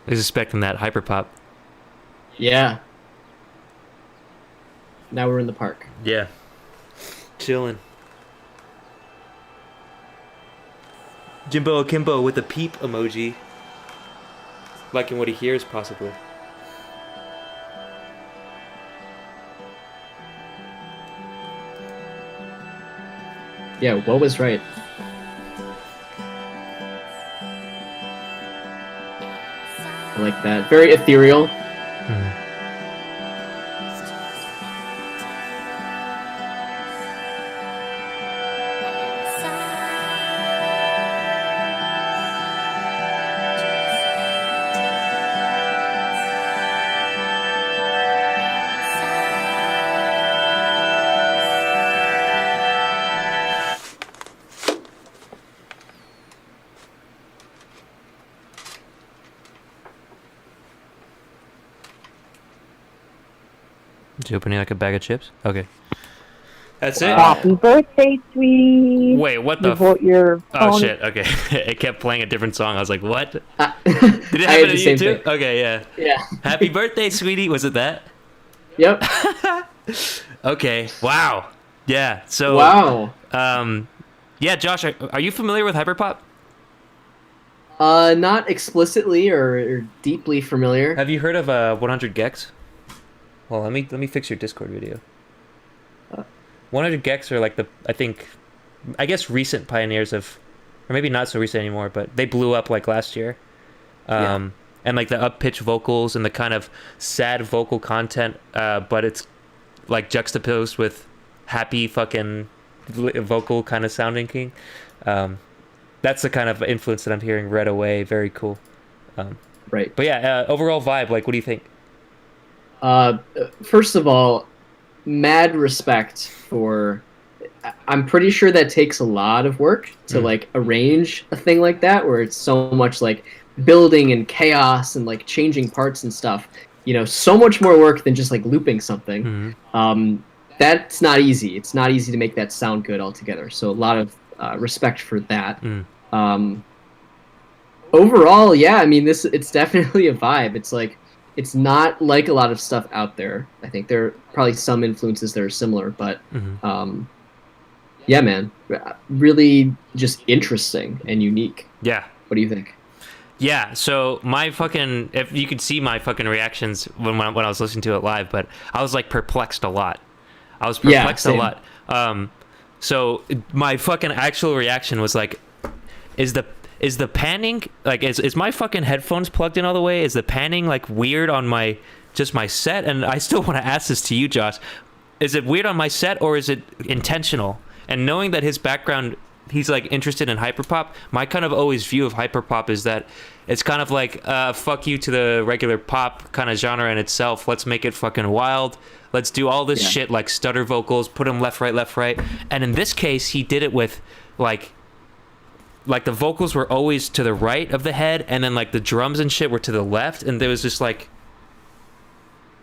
I was expecting that hyperpop. Yeah. Now we're in the park. Yeah. Chilling. Jimbo Akimbo with a peep emoji. Liking what he hears, possibly. Yeah, what was right? I like that. Very ethereal. Is he opening like a bag of chips? Okay. That's it? Happy birthday, sweet. Wait, what the your Oh phone. shit, okay. It kept playing a different song. I was like, what? Did it I happen had to the you same too? thing. Okay, yeah. Yeah. Happy birthday, sweetie. Was it that? Yep. Okay. Wow. Yeah. So Wow. yeah, Josh, are you familiar with hyperpop? Not explicitly or deeply familiar. Have you heard of 100 gex? Well, let me fix your Discord video. 100 gex are like I guess recent pioneers of, or maybe not so recent anymore, but they blew up like last year. And like the up-pitch vocals and the kind of sad vocal content, but it's like juxtaposed with happy fucking vocal kind of sounding king. That's the kind of influence that I'm hearing right away. Very cool. Right. But yeah, overall vibe, like, what do you think? First of all, mad respect for. I'm pretty sure that takes a lot of work to like arrange a thing like that, where it's so much like building and chaos and like changing parts and stuff. You know, so much more work than just like looping something. That's not easy. It's not easy to make that sound good altogether. So a lot of respect for that. Overall, yeah, I mean, it's definitely a vibe. It's like, it's not like a lot of stuff out there. I think there are probably some influences that are similar, but yeah, man, really just interesting and unique. Yeah. What do you think? Yeah, so if you could see my fucking reactions when I was listening to it live, but I was like perplexed a lot. I was perplexed a lot. So my fucking actual reaction was like, is the panning, like, is my fucking headphones plugged in all the way? Is the panning like weird on my set? And I still want to ask this to you, Josh. Is it weird on my set or is it intentional? And knowing that his background, he's like interested in hyperpop, my kind of always view of hyperpop is that it's kind of like fuck you to the regular pop kind of genre in itself. Let's make it fucking wild. Let's do all this shit like stutter vocals, put them left, right. And in this case, he did it with like the vocals were always to the right of the head, and then like the drums and shit were to the left, and there was just like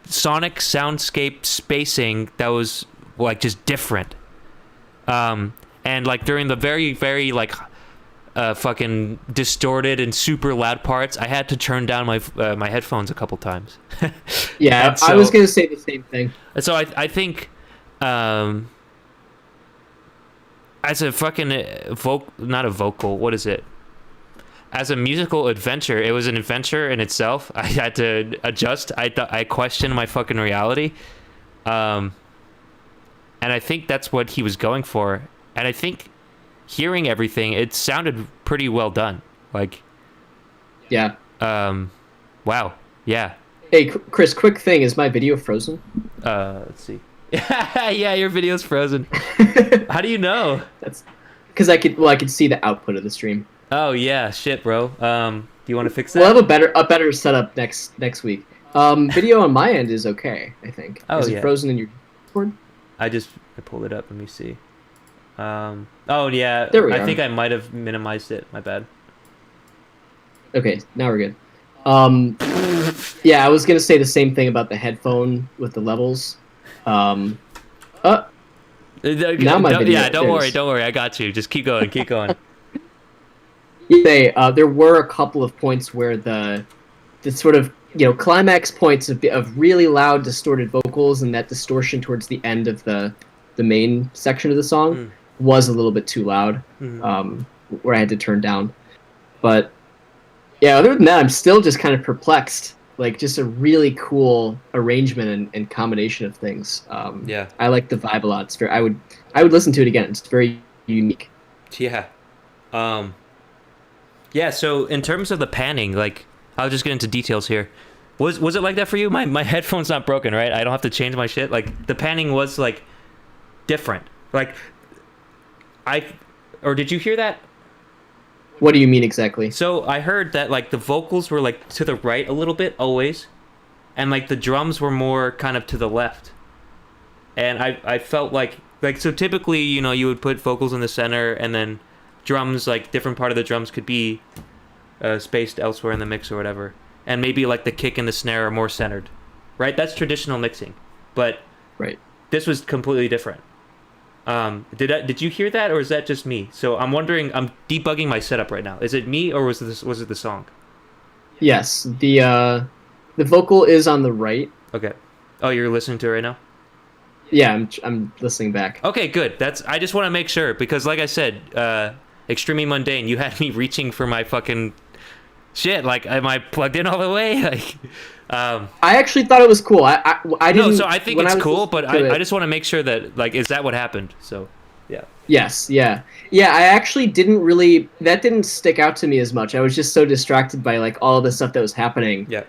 sonic soundscape spacing that was like just different. And like during the very, very like fucking distorted and super loud parts, I had to turn down my headphones a couple times. Yeah, so, I was gonna say the same thing. So I think as a fucking not a vocal, what is it? As a musical adventure, it was an adventure in itself. I had to adjust. I questioned my fucking reality. And I think that's what he was going for. And I think hearing everything, it sounded pretty well done. Like, yeah. Wow. Yeah. Hey, Chris, quick thing. Is my video frozen? Let's see. Yeah, your video's frozen. How do you know? That's because I could see the output of the stream. Oh yeah, shit, bro. Do you want to fix that? We'll have a better setup next week. Video on my end is okay, I think. Oh, is it yeah. frozen in your Discord? I pulled it up. Let me see. Oh yeah. There we I are. think I might have minimized it. My bad. Okay, now we're good. Yeah, I was gonna say the same thing about the headphone with the levels. Now my video. Yeah, don't worry. I got you. Just keep going. There were a couple of points where the sort of climax points of really loud distorted vocals and that distortion towards the end of the main section of the song was a little bit too loud, where I had to turn down. But yeah, other than that, I'm still just kind of perplexed. Like, just a really cool arrangement and combination of things. Yeah, I like the vibe a lot. It's I would listen to it again. It's very unique. yeah. Yeah, so in terms of the panning, like, I'll just get into details here. Was it like that for you? My headphone's not broken, right? I don't have to change my shit. Like the panning was like different. Like or did you hear that? What do you mean exactly? So I heard that like the vocals were like to the right a little bit always, and like the drums were more kind of to the left. And I felt like so typically, you know, you would put vocals in the center and then drums, like different part of the drums could be spaced elsewhere in the mix or whatever. And maybe like the kick and the snare are more centered. Right? That's traditional mixing. But right. This was completely different. Did you hear that, or is that just me? So I'm wondering, I'm debugging my setup right now. Is it me, or was it the song? Yes, the vocal is on the right. Okay. Oh, you're listening to it right now? Yeah, I'm listening back. Okay, good. I just want to make sure, because like I said, extremely mundane. You had me reaching for my fucking shit. Like, am I plugged in all the way? Like, I actually thought it was cool. I didn't. No, so I think it's cool, but I just want to make sure that, like, is that what happened? So, yeah. Yes, yeah. I actually that didn't stick out to me as much. I was just so distracted by like all the stuff that was happening. Yeah.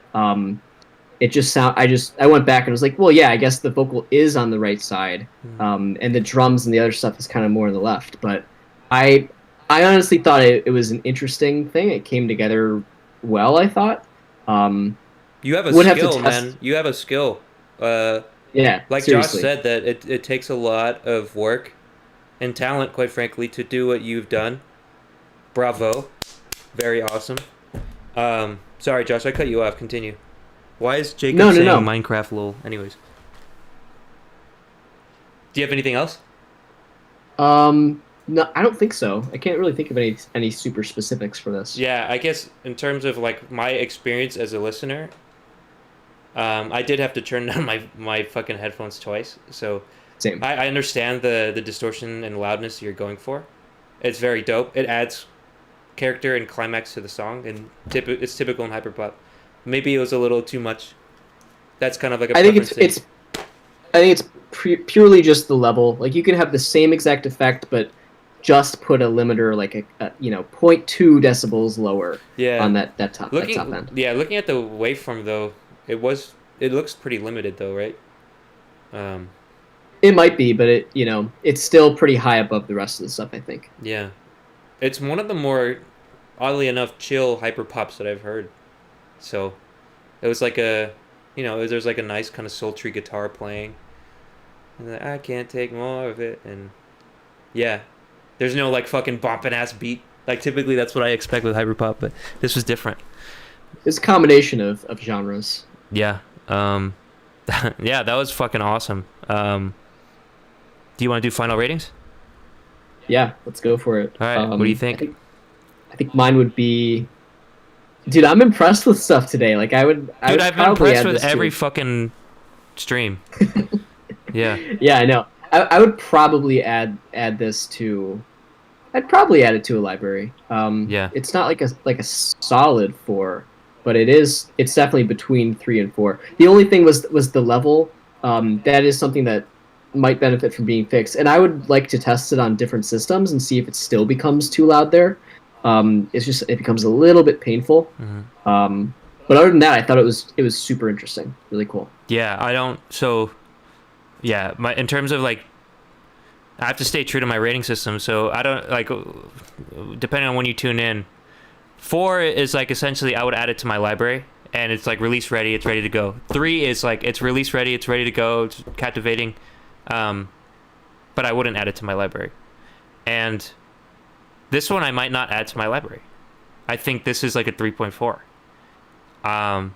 It just I went back and was like, well, yeah, I guess the vocal is on the right side, and the drums and the other stuff is kind of more on the left. But I honestly thought it was an interesting thing. It came together well, I thought. You have a skill, man. You have a skill. Yeah, like seriously. Josh said, that it takes a lot of work and talent, quite frankly, to do what you've done. Bravo. Very awesome. Sorry, Josh, I cut you off. Continue. Why is Jacob saying Minecraft lol? Anyways. Do you have anything else? No, I don't think so. I can't really think of any super specifics for this. Yeah, I guess in terms of like my experience as a listener, I did have to turn down my fucking headphones twice. So same. I understand the distortion and loudness you're going for. It's very dope. It adds character and climax to the song, and it's typical in hyperpop. Maybe it was a little too much. That's kind of like a preference thing. I think it's purely just the level. Like you can have the same exact effect, but just put a limiter like a 0.2 decibels lower on that top end. Yeah, looking at the waveform though, it looks pretty limited though, right? It might be, but it's still pretty high above the rest of the stuff, I think. Yeah. It's one of the more, oddly enough, chill hyperpops that I've heard. So it was like there's like a nice kind of sultry guitar playing. And like, I can't take more of it. And yeah, there's no like fucking bumping ass beat. Like typically that's what I expect with hyperpop, but this was different. It's a combination of genres. Yeah. Yeah, that was fucking awesome. Do you want to do final ratings? Yeah, let's go for it. All right, what do you think? I think mine would be... Dude, I'm impressed with stuff today. Like I've been impressed with every fucking stream. Yeah. Yeah, I know. I would probably add this to... I'd probably add it to a library. Yeah. It's not like a solid 4, but it's definitely between 3 and 4. The only thing was the level. That is something that might benefit from being fixed, and I would like to test it on different systems and see if it still becomes too loud there. It becomes a little bit painful. Mm-hmm. But other than that, I thought it was super interesting, really cool. Yeah, in terms of like, I have to stay true to my rating system, so I don't like, depending on when you tune in. 4 is like essentially I would add it to my library, and it's like release ready, it's ready to go. 3 is like it's release ready, it's ready to go, it's captivating, but I wouldn't add it to my library. And this one I might not add to my library. I think this is like a 3.4.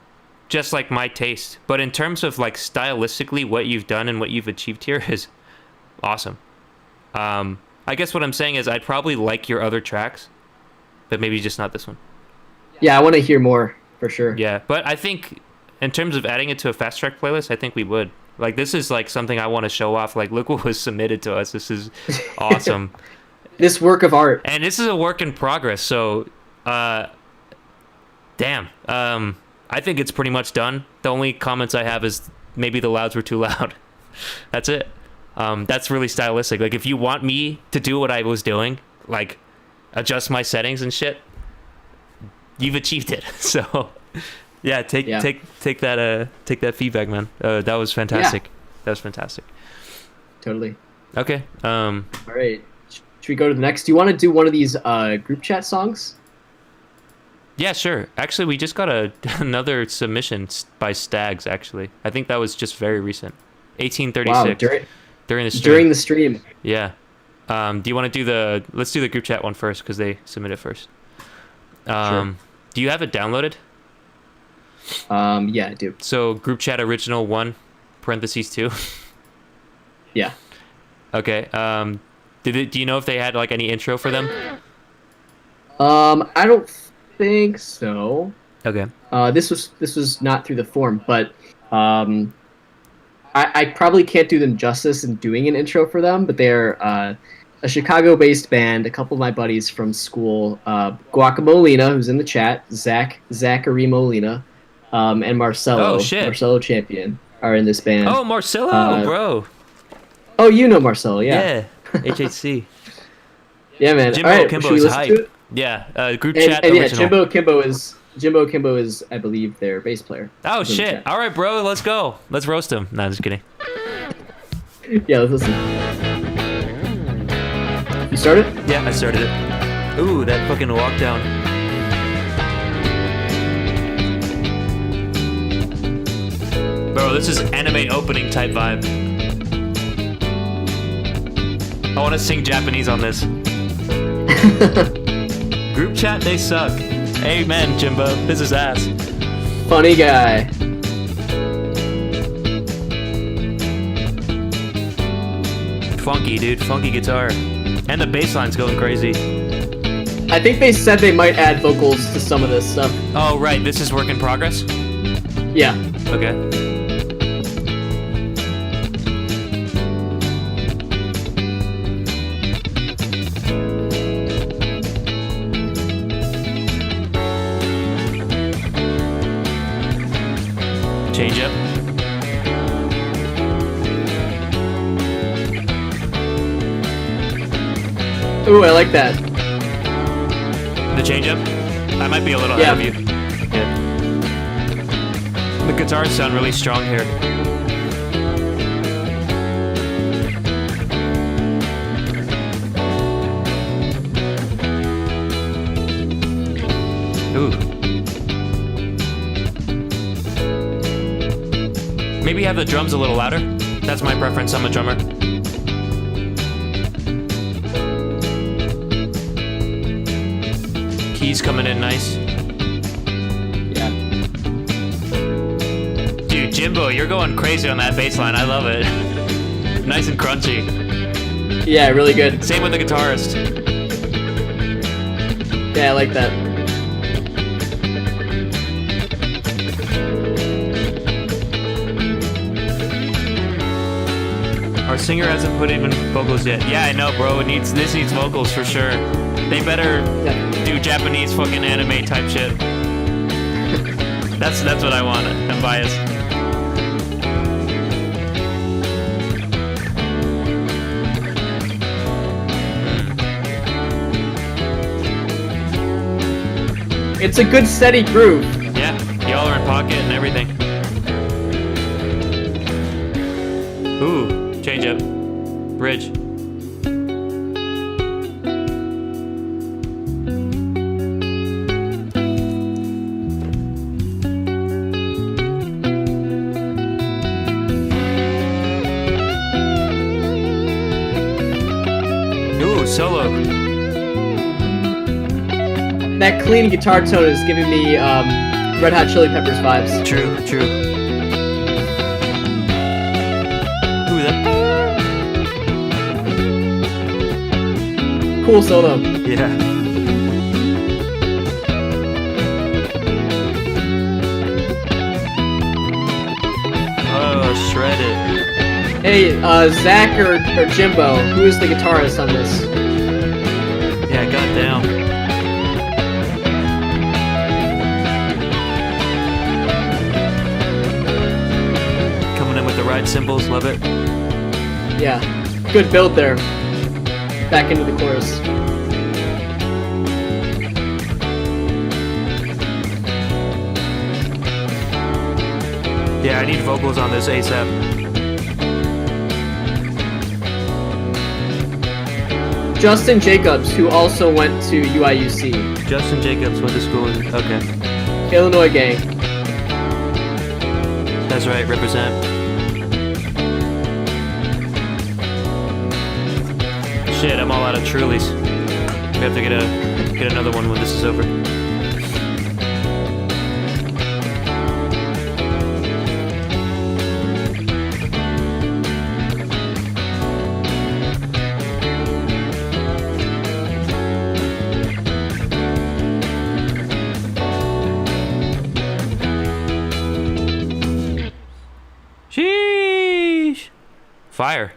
Just like my taste. But in terms of like stylistically what you've done and what you've achieved here is awesome. I guess what I'm saying is I'd probably like your other tracks, but maybe just not this one. Yeah, I want to hear more for sure. Yeah, but I think in terms of adding it to a FastTrack playlist, I think we would. Like, this is like something I want to show off. Like, look what was submitted to us. This is awesome. This work of art. And this is a work in progress. So, damn. I think it's pretty much done. The only comments I have is maybe the louds were too loud. That's it. That's really stylistic. Like, if you want me to do what I was doing, like adjust my settings and shit, you've achieved it. So Yeah, take that feedback, man. That was fantastic. Yeah. That was fantastic. Totally. Okay. All right. Should we go to the next? Do you want to do one of these group chat songs? Yeah, sure. Actually, we just got another submission by Stags. Actually, I think that was just very recent. 1836. Wow, during the stream. During the stream. Yeah. Do you want to do let's do the group chat one first because they submitted first. Sure. Do you have it downloaded? Yeah, I do. So group chat original 1 parentheses 2. Yeah. Okay. Do you know if they had like any intro for them? I don't think so. Okay. This was not through the form, but I probably can't do them justice in doing an intro for them, but they're a Chicago-based band. A couple of my buddies from school, Guacamolina, who's in the chat, Zachary Molina, and Marcelo. Oh, shit. Marcelo Champion are in this band. Oh, Marcelo, bro. Oh, you know Marcelo, yeah. Yeah. HHC. Yeah, man. Jimbo All right, Kimbo should we is listen hype. to it? Yeah. Group And, chat and yeah, original. Jimbo Kimbo is, I believe, their bass player. Oh He's in the shit! chat. All right, bro. Let's go. Let's roast him. No, just kidding. Yeah, let's listen. You started? Yeah, I started it. Ooh, that fucking walk down. Bro, this is anime opening type vibe. I want to sing Japanese on this. Group chat, they suck. Amen, Jimbo. This is ass. Funny guy. Funky, dude. Funky guitar. And the bass line's going crazy. I think they said they might add vocals to some of this stuff. Oh, right. This is work in progress? Yeah. Okay. Change up. Ooh, I like that. The change up? I might be a little ahead of you. Yeah. The guitars sound really strong here. Ooh. Maybe have the drums a little louder. That's my preference. I'm a drummer. Keys coming in nice. Yeah. Dude, Jimbo, you're going crazy on that bass line. I love it. Nice and crunchy. Yeah, really good. Same with the guitarist. Yeah, I like that. Our singer hasn't put even vocals yet. Yeah, I know, bro. This needs vocals for sure. They better do Japanese fucking anime type shit. That's what I want. I'm biased. It's a good steady groove. Yeah, y'all are in pocket and everything. Ooh, change up. Bridge. Ooh, solo. That clean guitar tone is giving me Red Hot Chili Peppers vibes. True. Ooh, that. Cool solo. Yeah. Oh, shredded. Hey, Zach or Jimbo, who is the guitarist on this? Yeah, goddamn. Coming in with the ride cymbals, love it. Yeah, good build there. Back into the chorus. Yeah, I need vocals on this ASAP. Justin Jacobs, who also went to UIUC. Justin Jacobs went to school. Okay. Illinois gang. That's right, represent. Shit, I'm all out of Trulies. We have to get another one when this is over. Sheesh! Fire.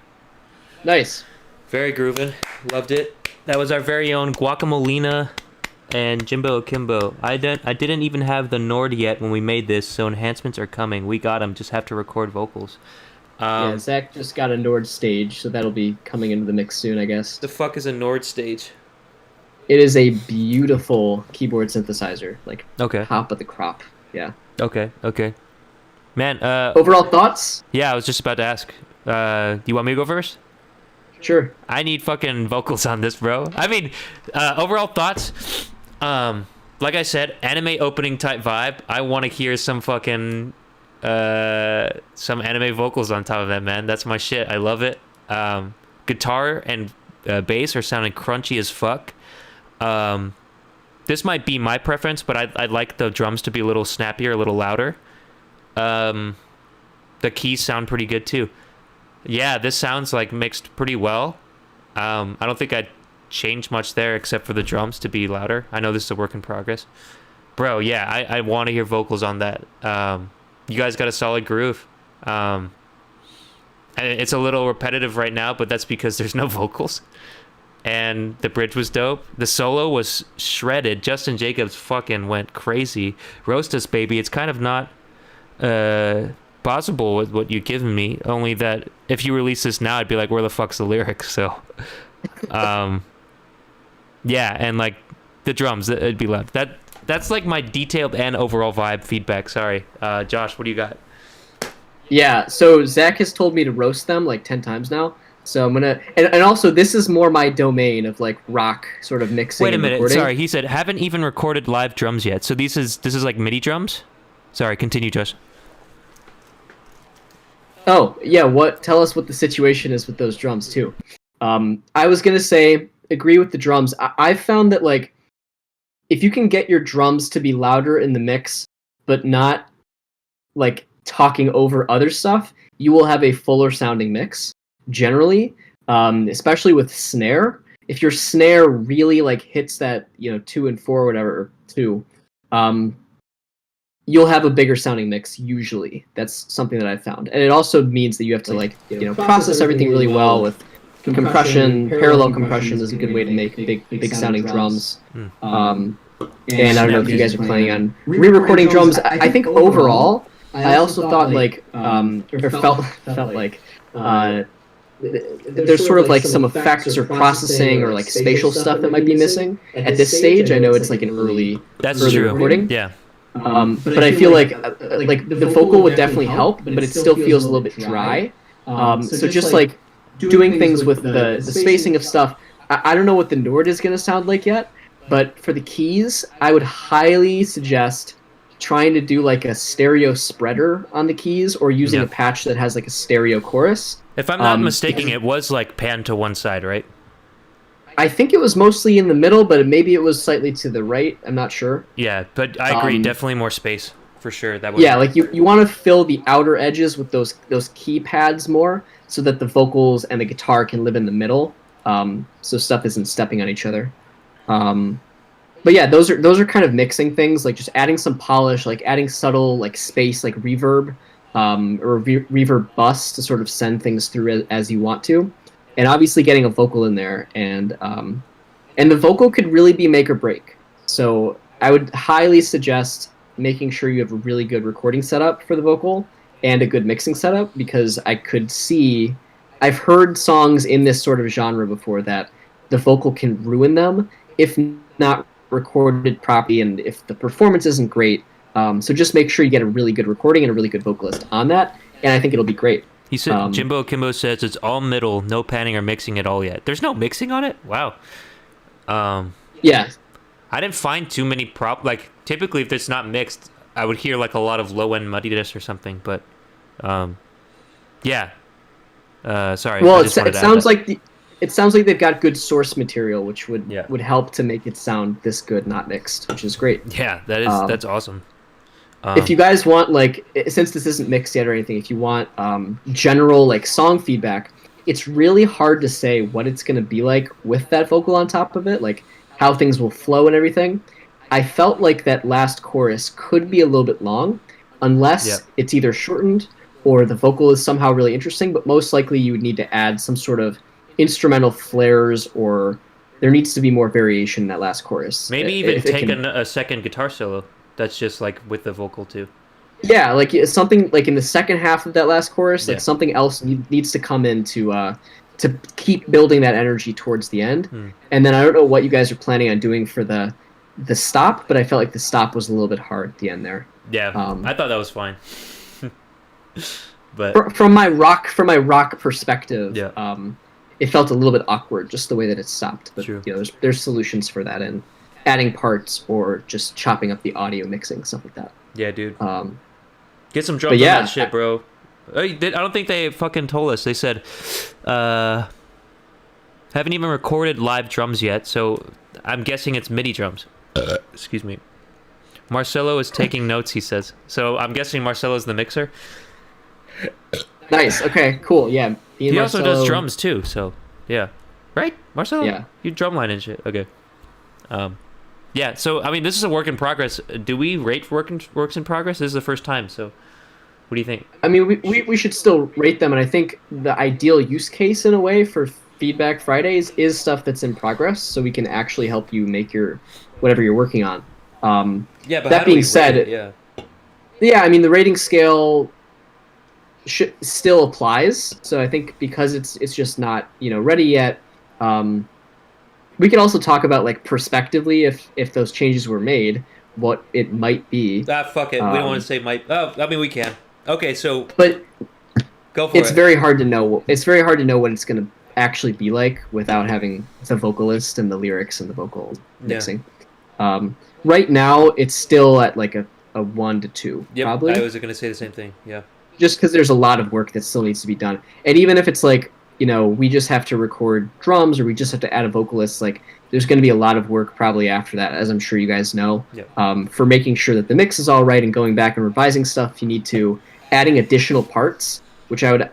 Nice. Very groovin'. Loved it. That was our very own Guacamolina and Jimbo Akimbo. I didn't even have the Nord yet when we made this, so enhancements are coming. We got them. Just have to record vocals. Yeah, Zach just got a Nord stage, so that'll be coming into the mix soon, I guess. The fuck is a Nord stage? It is a beautiful keyboard synthesizer. Like, Okay. top of the crop. Yeah. Okay. Man, Overall thoughts? yeah, I was just about to ask. Do you want me to go first? Sure. I need fucking vocals on this, bro. I mean, overall thoughts. Like I said, anime opening type vibe. I want to hear some fucking some anime vocals on top of that, man. That's my shit. I love it. Guitar and bass are sounding crunchy as fuck. This might be my preference, but I'd like the drums to be a little snappier, a little louder. The keys sound pretty good too. Yeah, this sounds like mixed pretty well. I don't think I'd change much there except for the drums to be louder. I know this is a work in progress. Bro, yeah, I want to hear vocals on that. You guys got a solid groove. And it's a little repetitive right now, but that's because there's no vocals. And the bridge was dope. The solo was shredded. Justin Jacobs fucking went crazy. Roast Us Baby, it's kind of not possible with what you've given me, only that if you release this now, I'd be like, where the fuck's the lyrics? So yeah, and like the drums, it'd be loud. That's like my detailed and overall vibe feedback. Sorry. Josh, what do you got? Yeah, so Zach has told me to roast them like 10 times now. So I'm gonna, and also this is more my domain of like rock sort of mixing. Wait a minute, recording. sorry. He said haven't even recorded live drums yet. So this is like MIDI drums. Sorry, continue, Josh. Oh yeah, tell us what the situation is with those drums too. I was gonna say agree with the drums. I've found that like if you can get your drums to be louder in the mix, but not like talking over other stuff, you will have a fuller sounding mix. Generally, especially with snare, if your snare really like hits that 2 and 4 or whatever, or 2, you'll have a bigger sounding mix usually. That's something that I've found, and it also means that you have to like process everything really well with compression. Parallel compression is a good way to make big sounding drums. And I don't know if you guys are planning on re-recording drums. I think overall, I also thought like or felt like there's sort of like some effects or processing or like spatial stuff that might be missing at this stage. I know it's like an early true. recording. Yeah. But I feel like the vocal would definitely help, but it still feels a little bit dry. So just like doing things with the spacing of stuff. I don't know what the Nord is going to sound like yet, but for the keys, I would highly suggest trying to do like a stereo spreader on the keys, or using a patch that has like a stereo chorus. If I'm not mistaken, it was like pan to one side, right? I think it was mostly in the middle, but maybe it was slightly to the right. I'm not sure. Yeah, but I agree. Definitely more space for sure. That would. Yeah, like you want to fill the outer edges with those keypads more, so that the vocals and the guitar can live in the middle. So stuff isn't stepping on each other. But yeah, those are kind of mixing things, like just adding some polish, like adding subtle like space, like reverb, or reverb bus to sort of send things through as you want to, and obviously getting a vocal in there, and the vocal could really be make or break. So I would highly suggest making sure you have a really good recording setup for the vocal and a good mixing setup, because I've heard songs in this sort of genre before that the vocal can ruin them if not recorded properly, and if the performance isn't great, So just make sure you get a really good recording and a really good vocalist on that, and I think it'll be great. He said, Jimbo Kimbo says it's all middle, no panning or mixing at all yet. There's no mixing on it? Wow. Yeah. I didn't find too many like, typically if it's not mixed, I would hear like a lot of low-end muddiness or something, but, yeah. Sorry. Well, it sounds like it sounds like they've got good source material, which would help to make it sound this good, not mixed, which is great. Yeah, that's awesome. If you guys want, like, since this isn't mixed yet or anything, if you want general like song feedback, it's really hard to say what it's going to be like with that vocal on top of it, like how things will flow and everything. I felt like that last chorus could be a little bit long, unless it's either shortened or the vocal is somehow really interesting, but most likely you would need to add some sort of instrumental flares, or there needs to be more variation in that last chorus. Maybe even take a second guitar solo that's just like with the vocal too. Yeah, like something like in the second half of that last chorus, like something else needs to come in to keep building that energy towards the end. And then I don't know what you guys are planning on doing for the stop, but I felt like the stop was a little bit hard at the end there. Yeah, I thought that was fine. But from my rock perspective, it felt a little bit awkward just the way that it stopped. But True. You know, there's solutions for that, and adding parts or just chopping up the audio, mixing stuff like that. Yeah, dude. Get some drums on that shit, bro. I don't think they fucking told us. They said, haven't even recorded live drums yet, so I'm guessing it's MIDI drums. Excuse me. Marcelo is taking notes, he says. So I'm guessing Marcelo's the mixer. Nice. Okay, cool. Yeah. He also does drums too, so yeah. Right? Marcelo? Yeah. You drumline and shit. Okay. Yeah, so, I mean, this is a work in progress. Do we rate works in progress? This is the first time, so what do you think? I mean, we should still rate them, and I think the ideal use case, in a way, for Feedback Fridays is stuff that's in progress, so we can actually help you make whatever you're working on. Yeah, but that being said, yeah, I mean, the rating scale still applies, so I think because it's just not, ready yet, we can also talk about, like, prospectively, if those changes were made, what it might be. Fuck it. We don't want to say might. Oh, I mean, we can. Okay, so. But go for it. It's very hard to know. It's very hard to know what it's going to actually be like without having the vocalist and the lyrics and the vocal mixing. Right now, it's still at, like, a 1 to 2, probably. I was going to say the same thing, yeah. Just because there's a lot of work that still needs to be done. And even if it's, like, we just have to record drums or we just have to add a vocalist, like, there's going to be a lot of work probably after that, as I'm sure you guys know. For making sure that the mix is all right and going back and revising stuff, you need to adding additional parts, which I would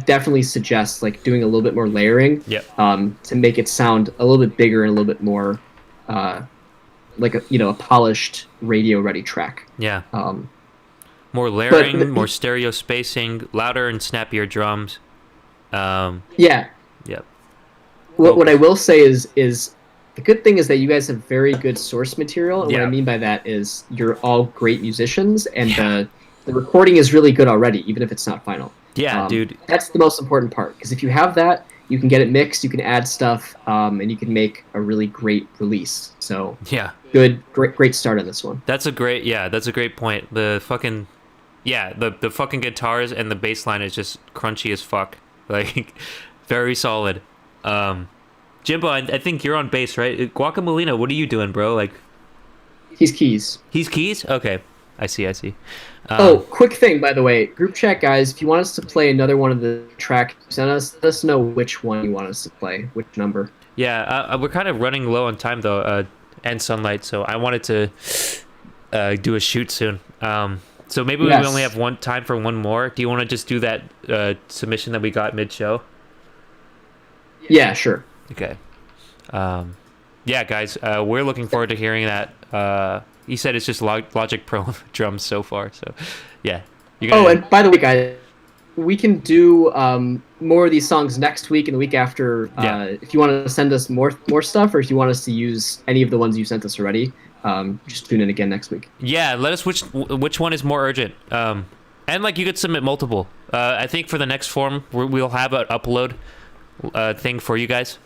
definitely suggest, like, doing a little bit more layering to make it sound a little bit bigger and a little bit more like a polished radio-ready track. Yeah. More layering, more stereo spacing, louder and snappier drums. Yeah. What I will say is the good thing is that you guys have very good source material, and what I mean by that is you're all great musicians, and the recording is really good already, even if it's not final. Yeah, dude. That's the most important part, because if you have that, you can get it mixed, you can add stuff, and you can make a really great release. So great start on this one. That's a great point. The fucking the fucking guitars and the bass line is just crunchy as fuck. Like, very solid. Jimbo, I think you're on bass, right? Guacamolina, what are you doing, bro? Like, he's keys. He's keys? Okay, I see. Quick thing, by the way, group chat guys, if you want us to play another one of the tracks, let us know which one you want us to play, which number. Yeah, we're kind of running low on time though, and sunlight, so I wanted to do a shoot soon. So maybe we only have time for one more. Do you want to just do that submission that we got mid-show? Yeah, sure. Okay. Yeah, guys, we're looking forward to hearing that. He said it's just Logic Pro drums so far, so yeah. And by the way, guys, we can do more of these songs next week and the week after. If you want to send us more stuff, or if you want us to use any of the ones you sent us already, just tune in again next week. Yeah, let us which one is more urgent. And like, you could submit multiple. I think for the next form, we'll have an upload thing for you guys.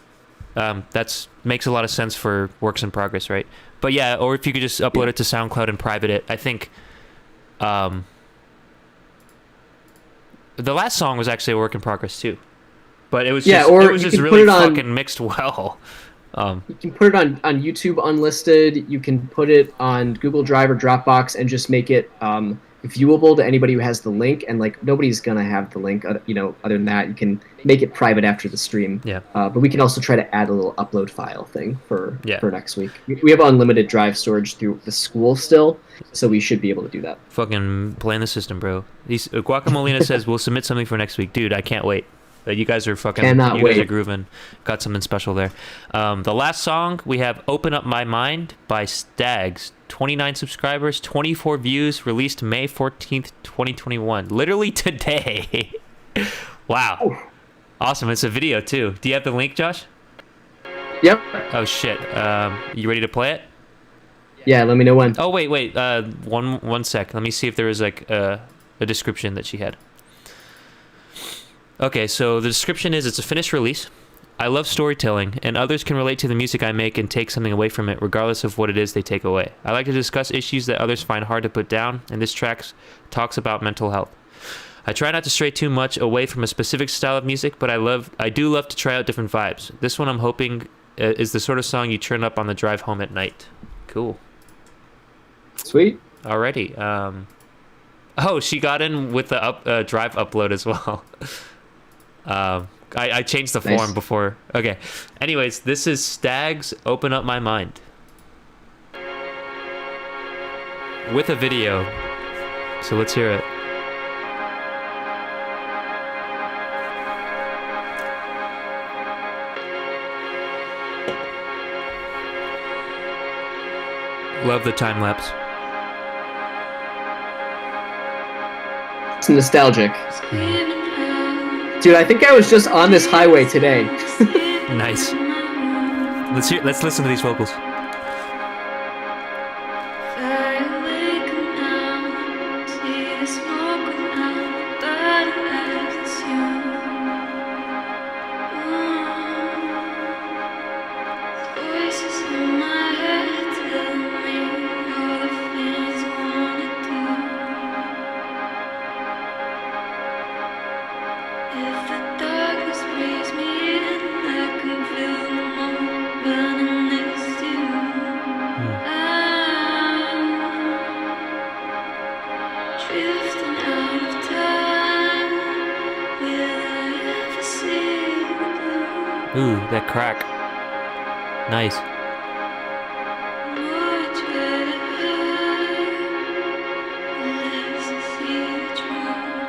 That's makes a lot of sense for works in progress, right? But yeah, or if you could just upload it to SoundCloud and private it. I think The last song was actually a work in progress too, but it was just, or it was you just can really put it on- fucking mixed well. You can put it on YouTube unlisted. You can put it on Google Drive or Dropbox and just make it viewable to anybody who has the link. And like nobody's gonna have the link, other than that. You can make it private after the stream. Yeah. But we can also try to add a little upload file thing for Yeah. next week. We have unlimited drive storage through the school still, so we should be able to do that. Fucking playing the system, bro. Guacamolina says we'll submit something for next week, dude. I can't wait. You guys are fucking. Cannot you guys wait. are grooving. Got something special there. The last song we have, "Open Up My Mind" by Stags. 29 subscribers, 24 views. Released May 14th, 2021. Literally today. Wow. Oh. Awesome. It's a video too. Do you have the link, Josh? Yep. Oh shit. You ready to play it? Yeah. Let me know when. Oh wait. One sec. Let me see if there was like a description that she had. Okay, so the description is it's a finished release. I love storytelling, and others can relate to the music I make and take something away from it, regardless of what it is they take away. I like to discuss issues that others find hard to put down, and this track talks about mental health. I try not to stray too much away from a specific style of music, but I do love to try out different vibes. This one I'm hoping is the sort of song you turn up on the drive home at night. Cool. Sweet. Alrighty. Oh, she got in with the drive upload as well. I changed the form before. Okay. Anyways, this is Stags, "Open Up My Mind." With a video. So let's hear it. Love the time lapse. It's nostalgic. Dude, I think I was just on this highway today. Nice. Let's listen to these vocals. Ooh, that crack. Nice.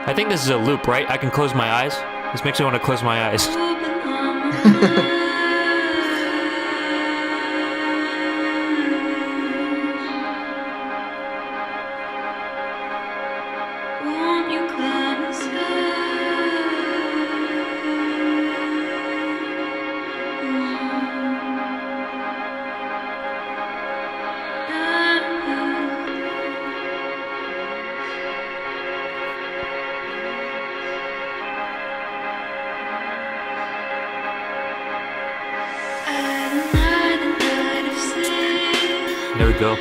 I think this is a loop, right? I can close my eyes. This makes me want to close my eyes. There we go.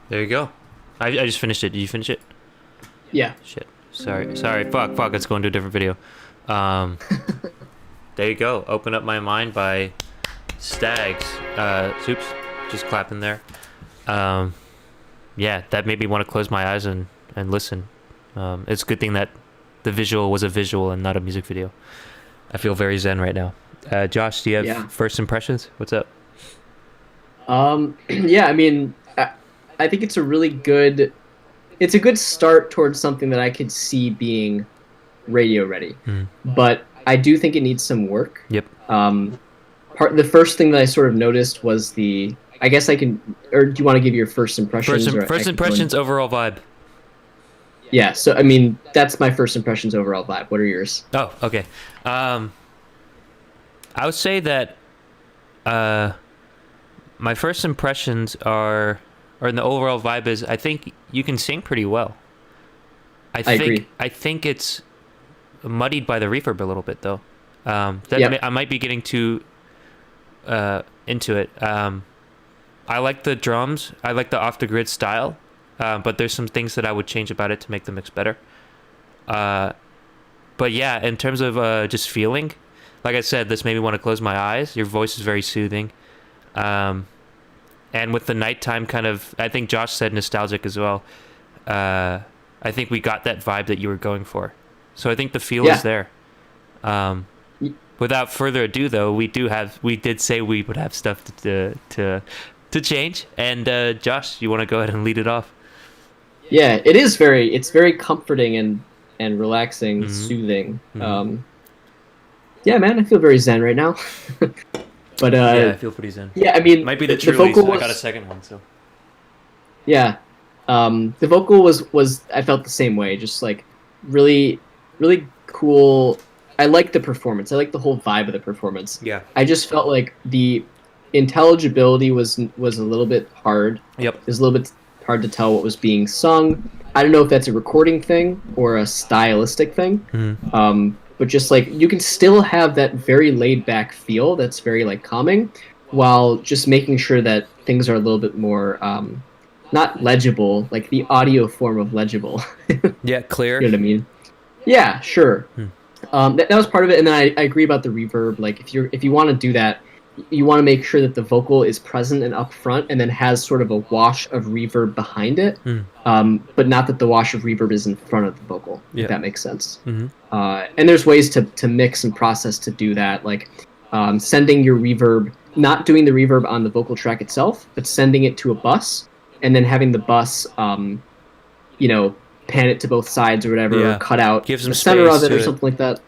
There you go. I just finished it. Did you finish it? Yeah. Shit. Sorry. Fuck. It's going to a different video. There you go. Open Up My Mind by Stags. Oops. Just clapping there. Yeah, that made me want to close my eyes and listen. It's a good thing that the visual was a visual and not a music video. I feel very zen right now. Josh, do you have first impressions? What's up? Yeah, I mean, I think it's a good start towards something that I could see being radio ready. But I do think it needs some work. Yep. The first thing that I sort of noticed was I guess I can, or do you want to give your first impressions? First impressions, overall vibe. Yeah, so I mean, that's my first impressions, overall vibe. What are yours? Oh, okay. I would say that my first impressions are, or the overall vibe is, I think you can sing pretty well. I agree. I think it's muddied by the reverb a little bit, though. I might be getting too into it. I like the drums. I like the off-the-grid style, but there's some things that I would change about it to make the mix better. But yeah, in terms of just feeling, like I said, this made me want to close my eyes. Your voice is very soothing. And with the nighttime kind of, I think Josh said nostalgic as well. I think we got that vibe that you were going for. So I think the feel is there. Without further ado, though, we did say we would have stuff to change. And Josh, you want to go ahead and lead it off? Yeah, it's very comforting and relaxing, soothing. Yeah, man, I feel very zen right now. But yeah, I feel pretty zen. Yeah, I mean, might be the vocal I got a second one, so. Yeah, the vocal was I felt the same way, just like really, really cool. I like the performance. I like the whole vibe of the performance. Yeah. I just felt like the intelligibility was a little bit hard. Yep. It was a little bit hard to tell what was being sung. I don't know if that's a recording thing or a stylistic thing. But just like you can still have that very laid back feel that's very like calming, while just making sure that things are a little bit more not legible, like the audio form of legible. Yeah, clear. You know what I mean? Yeah, sure. That was part of it, and then I agree about the reverb. Like if you want to do that, you want to make sure that the vocal is present and up front, and then has sort of a wash of reverb behind it, but not that the wash of reverb is in front of the vocal. If that makes sense. And there's ways to mix and process to do that, like sending your reverb, not doing the reverb on the vocal track itself, but sending it to a bus, and then having the bus, pan it to both sides or whatever, or cut out the center of it or something like that.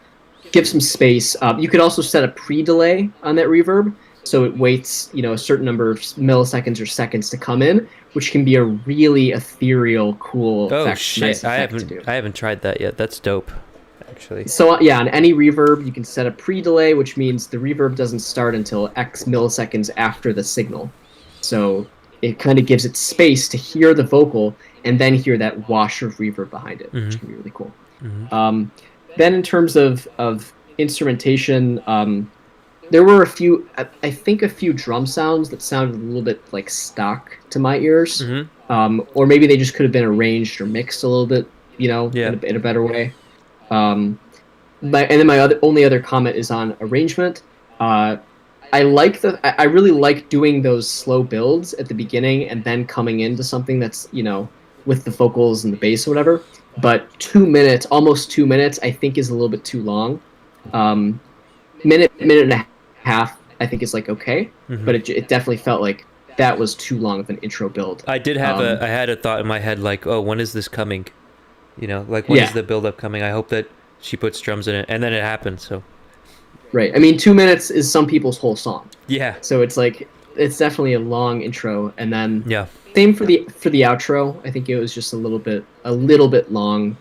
Give some space. You could also set a pre-delay on that reverb, so it waits, a certain number of milliseconds or seconds to come in, which can be a really ethereal, cool effect. Oh shit! Nice effect I haven't tried that yet. That's dope, actually. So yeah, on any reverb, you can set a pre-delay, which means the reverb doesn't start until X milliseconds after the signal. So it kind of gives it space to hear the vocal and then hear that wash of reverb behind it, which can be really cool. Then in terms of instrumentation, there were a few drum sounds that sounded a little bit like stock to my ears, or maybe they just could have been arranged or mixed a little bit, in a better way. And then my only other comment is on arrangement. I really like doing those slow builds at the beginning and then coming into something that's with the vocals and the bass or whatever. But almost 2 minutes, I think is a little bit too long. Minute and a half, I think is like okay, but it definitely felt like that was too long of an intro build. I did have I had a thought in my head like, oh, when is this coming? You know, like when is the build up coming? I hope that she puts drums in it, and then it happens. So Right. I mean, 2 minutes is some people's whole song. yeah, So it's like it's definitely a long intro, and then yeah, same for the outro. I think it was just a little bit long.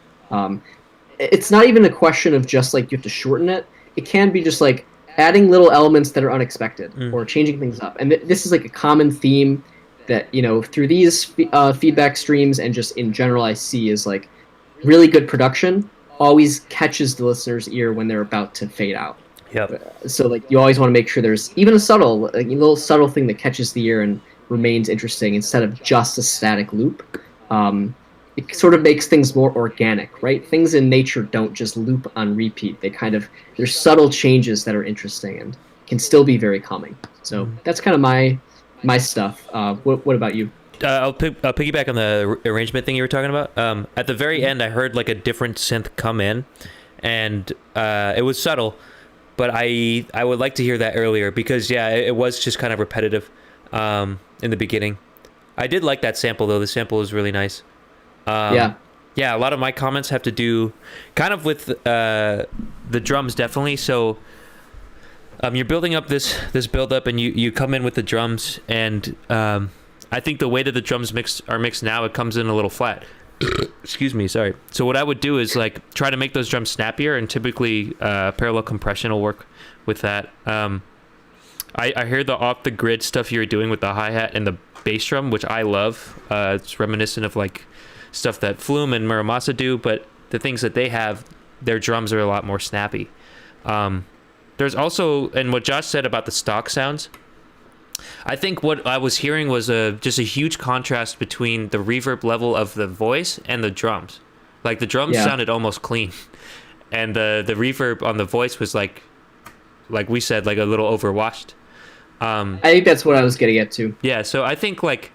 It's not even a question of just like you have to shorten it. It can be just like adding little elements that are unexpected or changing things up. And this is like a common theme that, you know, through these feedback streams and just in general I see is like really good production always catches the listener's ear when they're about to fade out. yep. So like you always want to make sure there's even a subtle, like, a little subtle thing that catches the ear and remains interesting instead of just a static loop. It sort of makes things more organic, right? Things in nature don't just loop on repeat. There's subtle changes that are interesting and can still be very calming. So that's kind of my stuff. What about you? I'll piggyback on the arrangement thing you were talking about. At the very end, I heard like a different synth come in, and it was subtle, but I would like to hear that earlier because it was just kind of repetitive in the beginning. I did like that sample though. The sample was really nice. A lot of my comments have to do kind of with the drums, definitely. So you're building up this build up, and you come in with the drums, and I think the way that the drums are mixed now, it comes in a little flat. Excuse me, sorry. So what I would do is like try to make those drums snappier, and typically parallel compression will work with that. I hear the off the grid stuff you're doing with the hi-hat and the bass drum, which I love. It's reminiscent of like stuff that Flume and Muramasa do, but the things that they have, their drums are a lot more snappy. There's also, and what Josh said about the stock sounds, I think what I was hearing was just a huge contrast between the reverb level of the voice and the drums. Like the drums sounded almost clean, and the reverb on the voice was like we said, like a little overwashed. I think that's what I was getting at too. Yeah, so I think like,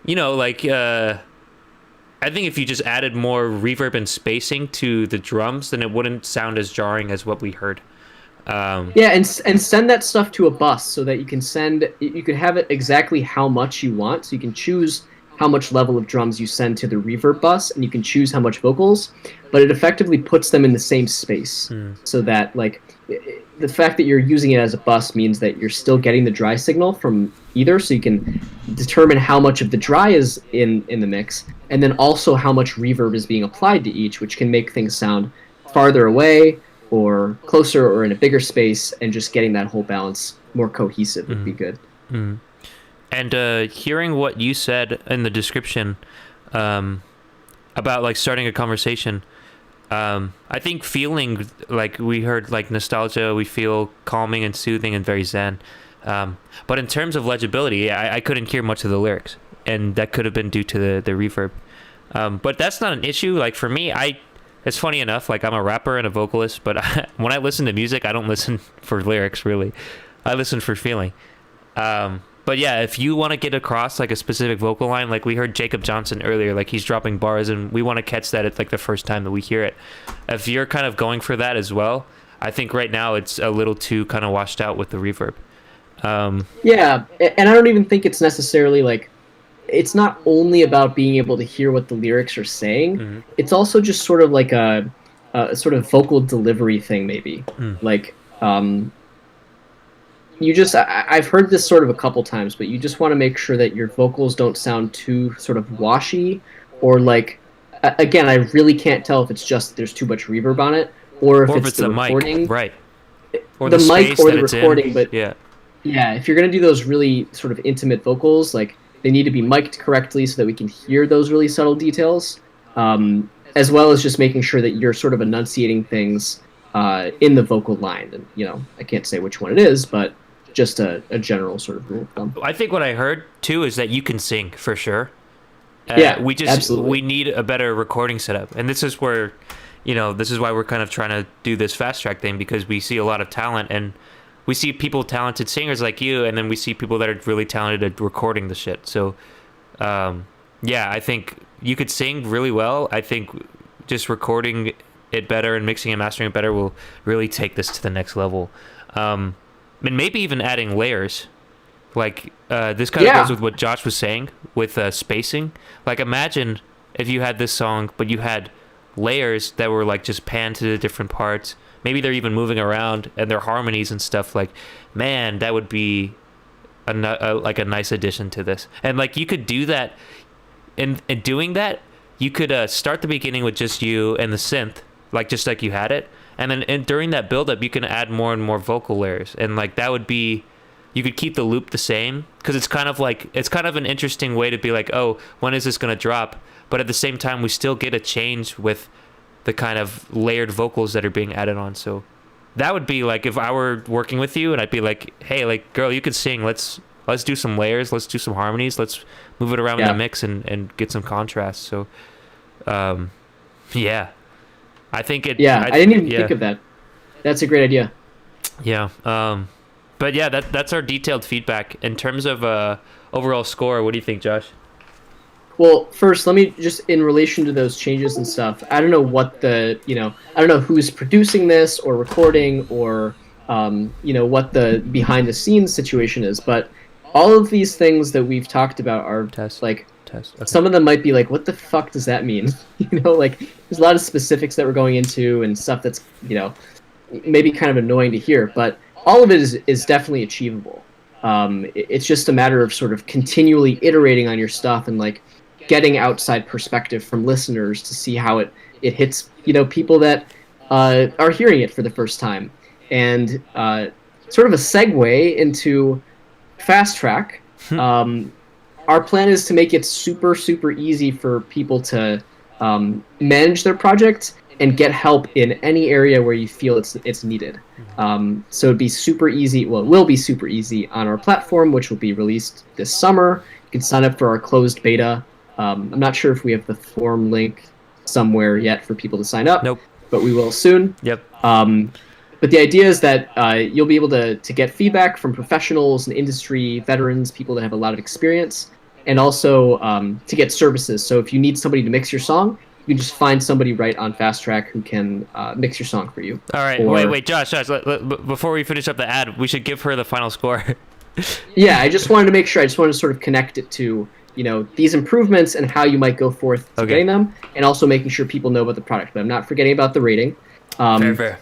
you know, like I think if you just added more reverb and spacing to the drums, then it wouldn't sound as jarring as what we heard. And send that stuff to a bus so that you can have it exactly how much you want. So you can choose how much level of drums you send to the reverb bus, and you can choose how much vocals, but it effectively puts them in the same space so that like the fact that you're using it as a bus means that you're still getting the dry signal from either, so you can determine how much of the dry is in the mix, and then also how much reverb is being applied to each, which can make things sound farther away or closer or in a bigger space, and just getting that whole balance more cohesive would be good. And hearing what you said in the description about like starting a conversation, I think feeling like we heard like nostalgia, we feel calming and soothing and very zen. But in terms of legibility, I couldn't hear much of the lyrics, and that could have been due to the reverb. But that's not an issue. Like for me, it's funny enough, like I'm a rapper and a vocalist, but when I listen to music, I don't listen for lyrics really. I listen for feeling. But yeah, if you want to get across like a specific vocal line, like we heard Jacob Johnson earlier, like he's dropping bars and we want to catch that at like the first time that we hear it. If you're kind of going for that as well, I think right now it's a little too kind of washed out with the reverb. Yeah, and I don't even think it's necessarily like, it's not only about being able to hear what the lyrics are saying. It's also just sort of like a sort of vocal delivery thing, maybe. Like, I've heard this sort of a couple times, but you just want to make sure that your vocals don't sound too sort of washy, or like, again, I really can't tell if it's just there's too much reverb on it, or if it's the recording. Mic, right? Or the mic or the recording, but yeah, if you're gonna do those really sort of intimate vocals, like they need to be mic'd correctly so that we can hear those really subtle details, as well as just making sure that you're sort of enunciating things in the vocal line. And, you know, I can't say which one it is, but just a general sort of rule of thumb. I think what I heard too is that you can sing for sure. Absolutely. We need a better recording setup, and this is where, you know, this is why we're kind of trying to do this fast track thing, because we see a lot of talent, and we see talented singers like you, and then we see people that are really talented at recording the shit. So, I think you could sing really well. I think just recording it better and mixing and mastering it better will really take this to the next level. And maybe even adding layers. Like, this kind of goes with what Josh was saying with spacing. Like, imagine if you had this song, but you had layers that were like just panned to the different parts. Maybe they're even moving around and their harmonies and stuff. Like, man, that would be like a nice addition to this. And like you could do that. In doing that, you could start the beginning with just you and the synth, like just like you had it, and then during that build up, you can add more and more vocal layers, and like that would be, you could keep the loop the same because it's kind of an interesting way to be like, oh, when is this gonna drop? But at the same time, we still get a change with the kind of layered vocals that are being added on. So that would be like if I were working with you and I'd be like, hey, like, girl, you could sing. Let's do some layers. Let's do some harmonies. Let's move it around in the mix and get some contrast. So, yeah, I think it. Yeah, I didn't even think of that. That's a great idea. Yeah. But yeah, that's our detailed feedback. In terms of overall score, what do you think, Josh? Well, first, let me just, in relation to those changes and stuff, I don't know what I don't know who's producing this or recording or, what the behind the scenes situation is, but all of these things that we've talked about are Test. Okay. Some of them might be like, what the fuck does that mean? Like there's a lot of specifics that we're going into and stuff that's, maybe kind of annoying to hear, but all of it is definitely achievable. It's just a matter of sort of continually iterating on your stuff and like getting outside perspective from listeners to see how it hits, people that are hearing it for the first time. And sort of a segue into FastTrack. Our plan is to make it super, super easy for people to manage their project and get help in any area where you feel it's needed. So it'd be super easy. Well, it will be super easy on our platform, which will be released this summer. You can sign up for our closed beta. I'm not sure if we have the form link somewhere yet for people to sign up. Nope. But we will soon. Yep. But the idea is that you'll be able to get feedback from professionals and industry veterans, people that have a lot of experience, and also to get services. So if you need somebody to mix your song, you can just find somebody right on FastTrack who can mix your song for you. All right. Wait, Josh. Before we finish up the ad, we should give her the final score. Yeah, I just wanted to make sure. I just wanted to sort of connect it to these improvements and how you might go forth to getting them, and also making sure people know about the product. But I'm not forgetting about the rating. Fair.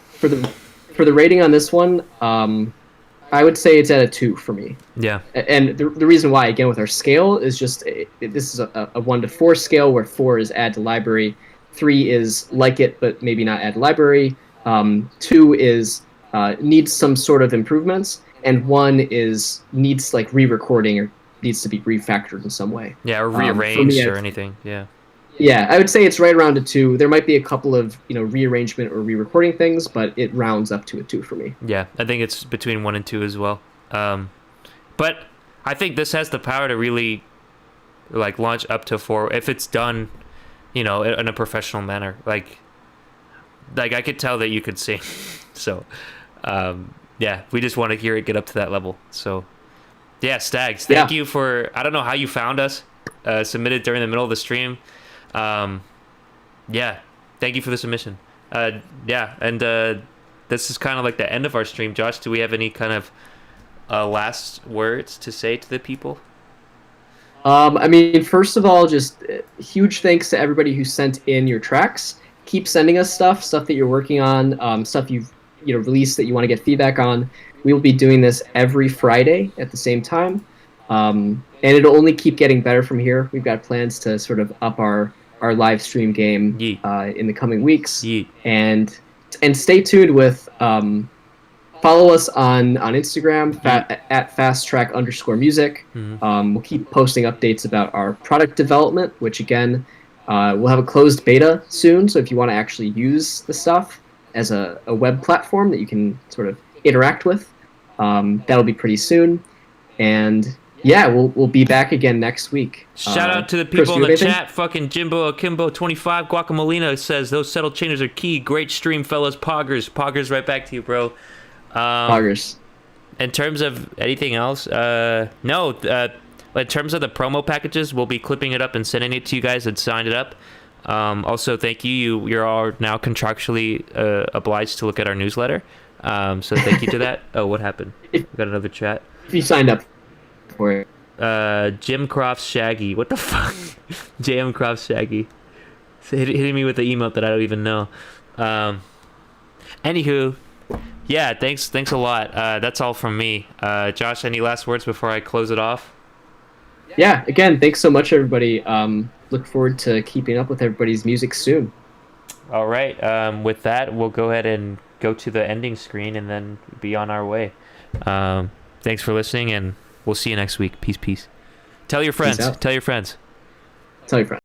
For the rating on this one, I would say it's at a 2 for me. Yeah. And the reason why, again, with our scale is just this is a 1 to 4 scale where 4 is add to library, 3 is like it but maybe not add to library, 2 is needs some sort of improvements, and 1 is needs like re-recording or needs to be refactored in some way. Yeah, or rearranged or anything. Yeah. Yeah, I would say it's right around a 2. There might be a couple of rearrangement or re-recording things, but it rounds up to a 2 for me. Yeah, I think it's between 1 and 2 as well. But I think this has the power to really like launch up to 4 if it's done, in a professional manner. Like I could tell that you could sing. So, yeah, we just want to hear it get up to that level. So, yeah, Stags, thank you for. I don't know how you found us. Submitted during the middle of the stream. Yeah, thank you for the submission. Yeah, and this is kind of like the end of our stream. Josh, do we have any kind of last words to say to the people? I mean, first of all, just huge thanks to everybody who sent in your tracks. Keep sending us stuff that you're working on, stuff you've released that you want to get feedback on. We will be doing this every Friday at the same time. And it'll only keep getting better from here. We've got plans to sort of up our live stream game in the coming weeks. Yeet. And stay tuned with follow us on Instagram at FastTrack_music. Mm-hmm. We'll keep posting updates about our product development, which again we'll have a closed beta soon. So if you want to actually use the stuff as a web platform that you can sort of interact with, that'll be pretty soon. And yeah, we'll be back again next week. Shout out to the people in the chat. Fucking Jimbo Akimbo 25 Guacamolina says those settled changes are key. Great stream, fellas. Poggers, right back to you, bro. Poggers. In terms of anything else, no. In terms of the promo packages, we'll be clipping it up and sending it to you guys that signed it up. Also, thank you. You're all now contractually obliged to look at our newsletter. So thank you to that. Oh, what happened? We got another chat. If you signed up for it. Jim Crofts Shaggy. What the fuck? JM Crofts Shaggy. hitting me with the emote that I don't even know. Anywho, yeah, thanks a lot. That's all from me. Josh, any last words before I close it off? Yeah, again, thanks so much, everybody. Look forward to keeping up with everybody's music soon. All right. With that, we'll go ahead and go to the ending screen and then be on our way. Thanks for listening, and we'll see you next week. Peace. Tell your friends. Peace out. Tell your friends. Tell your friends.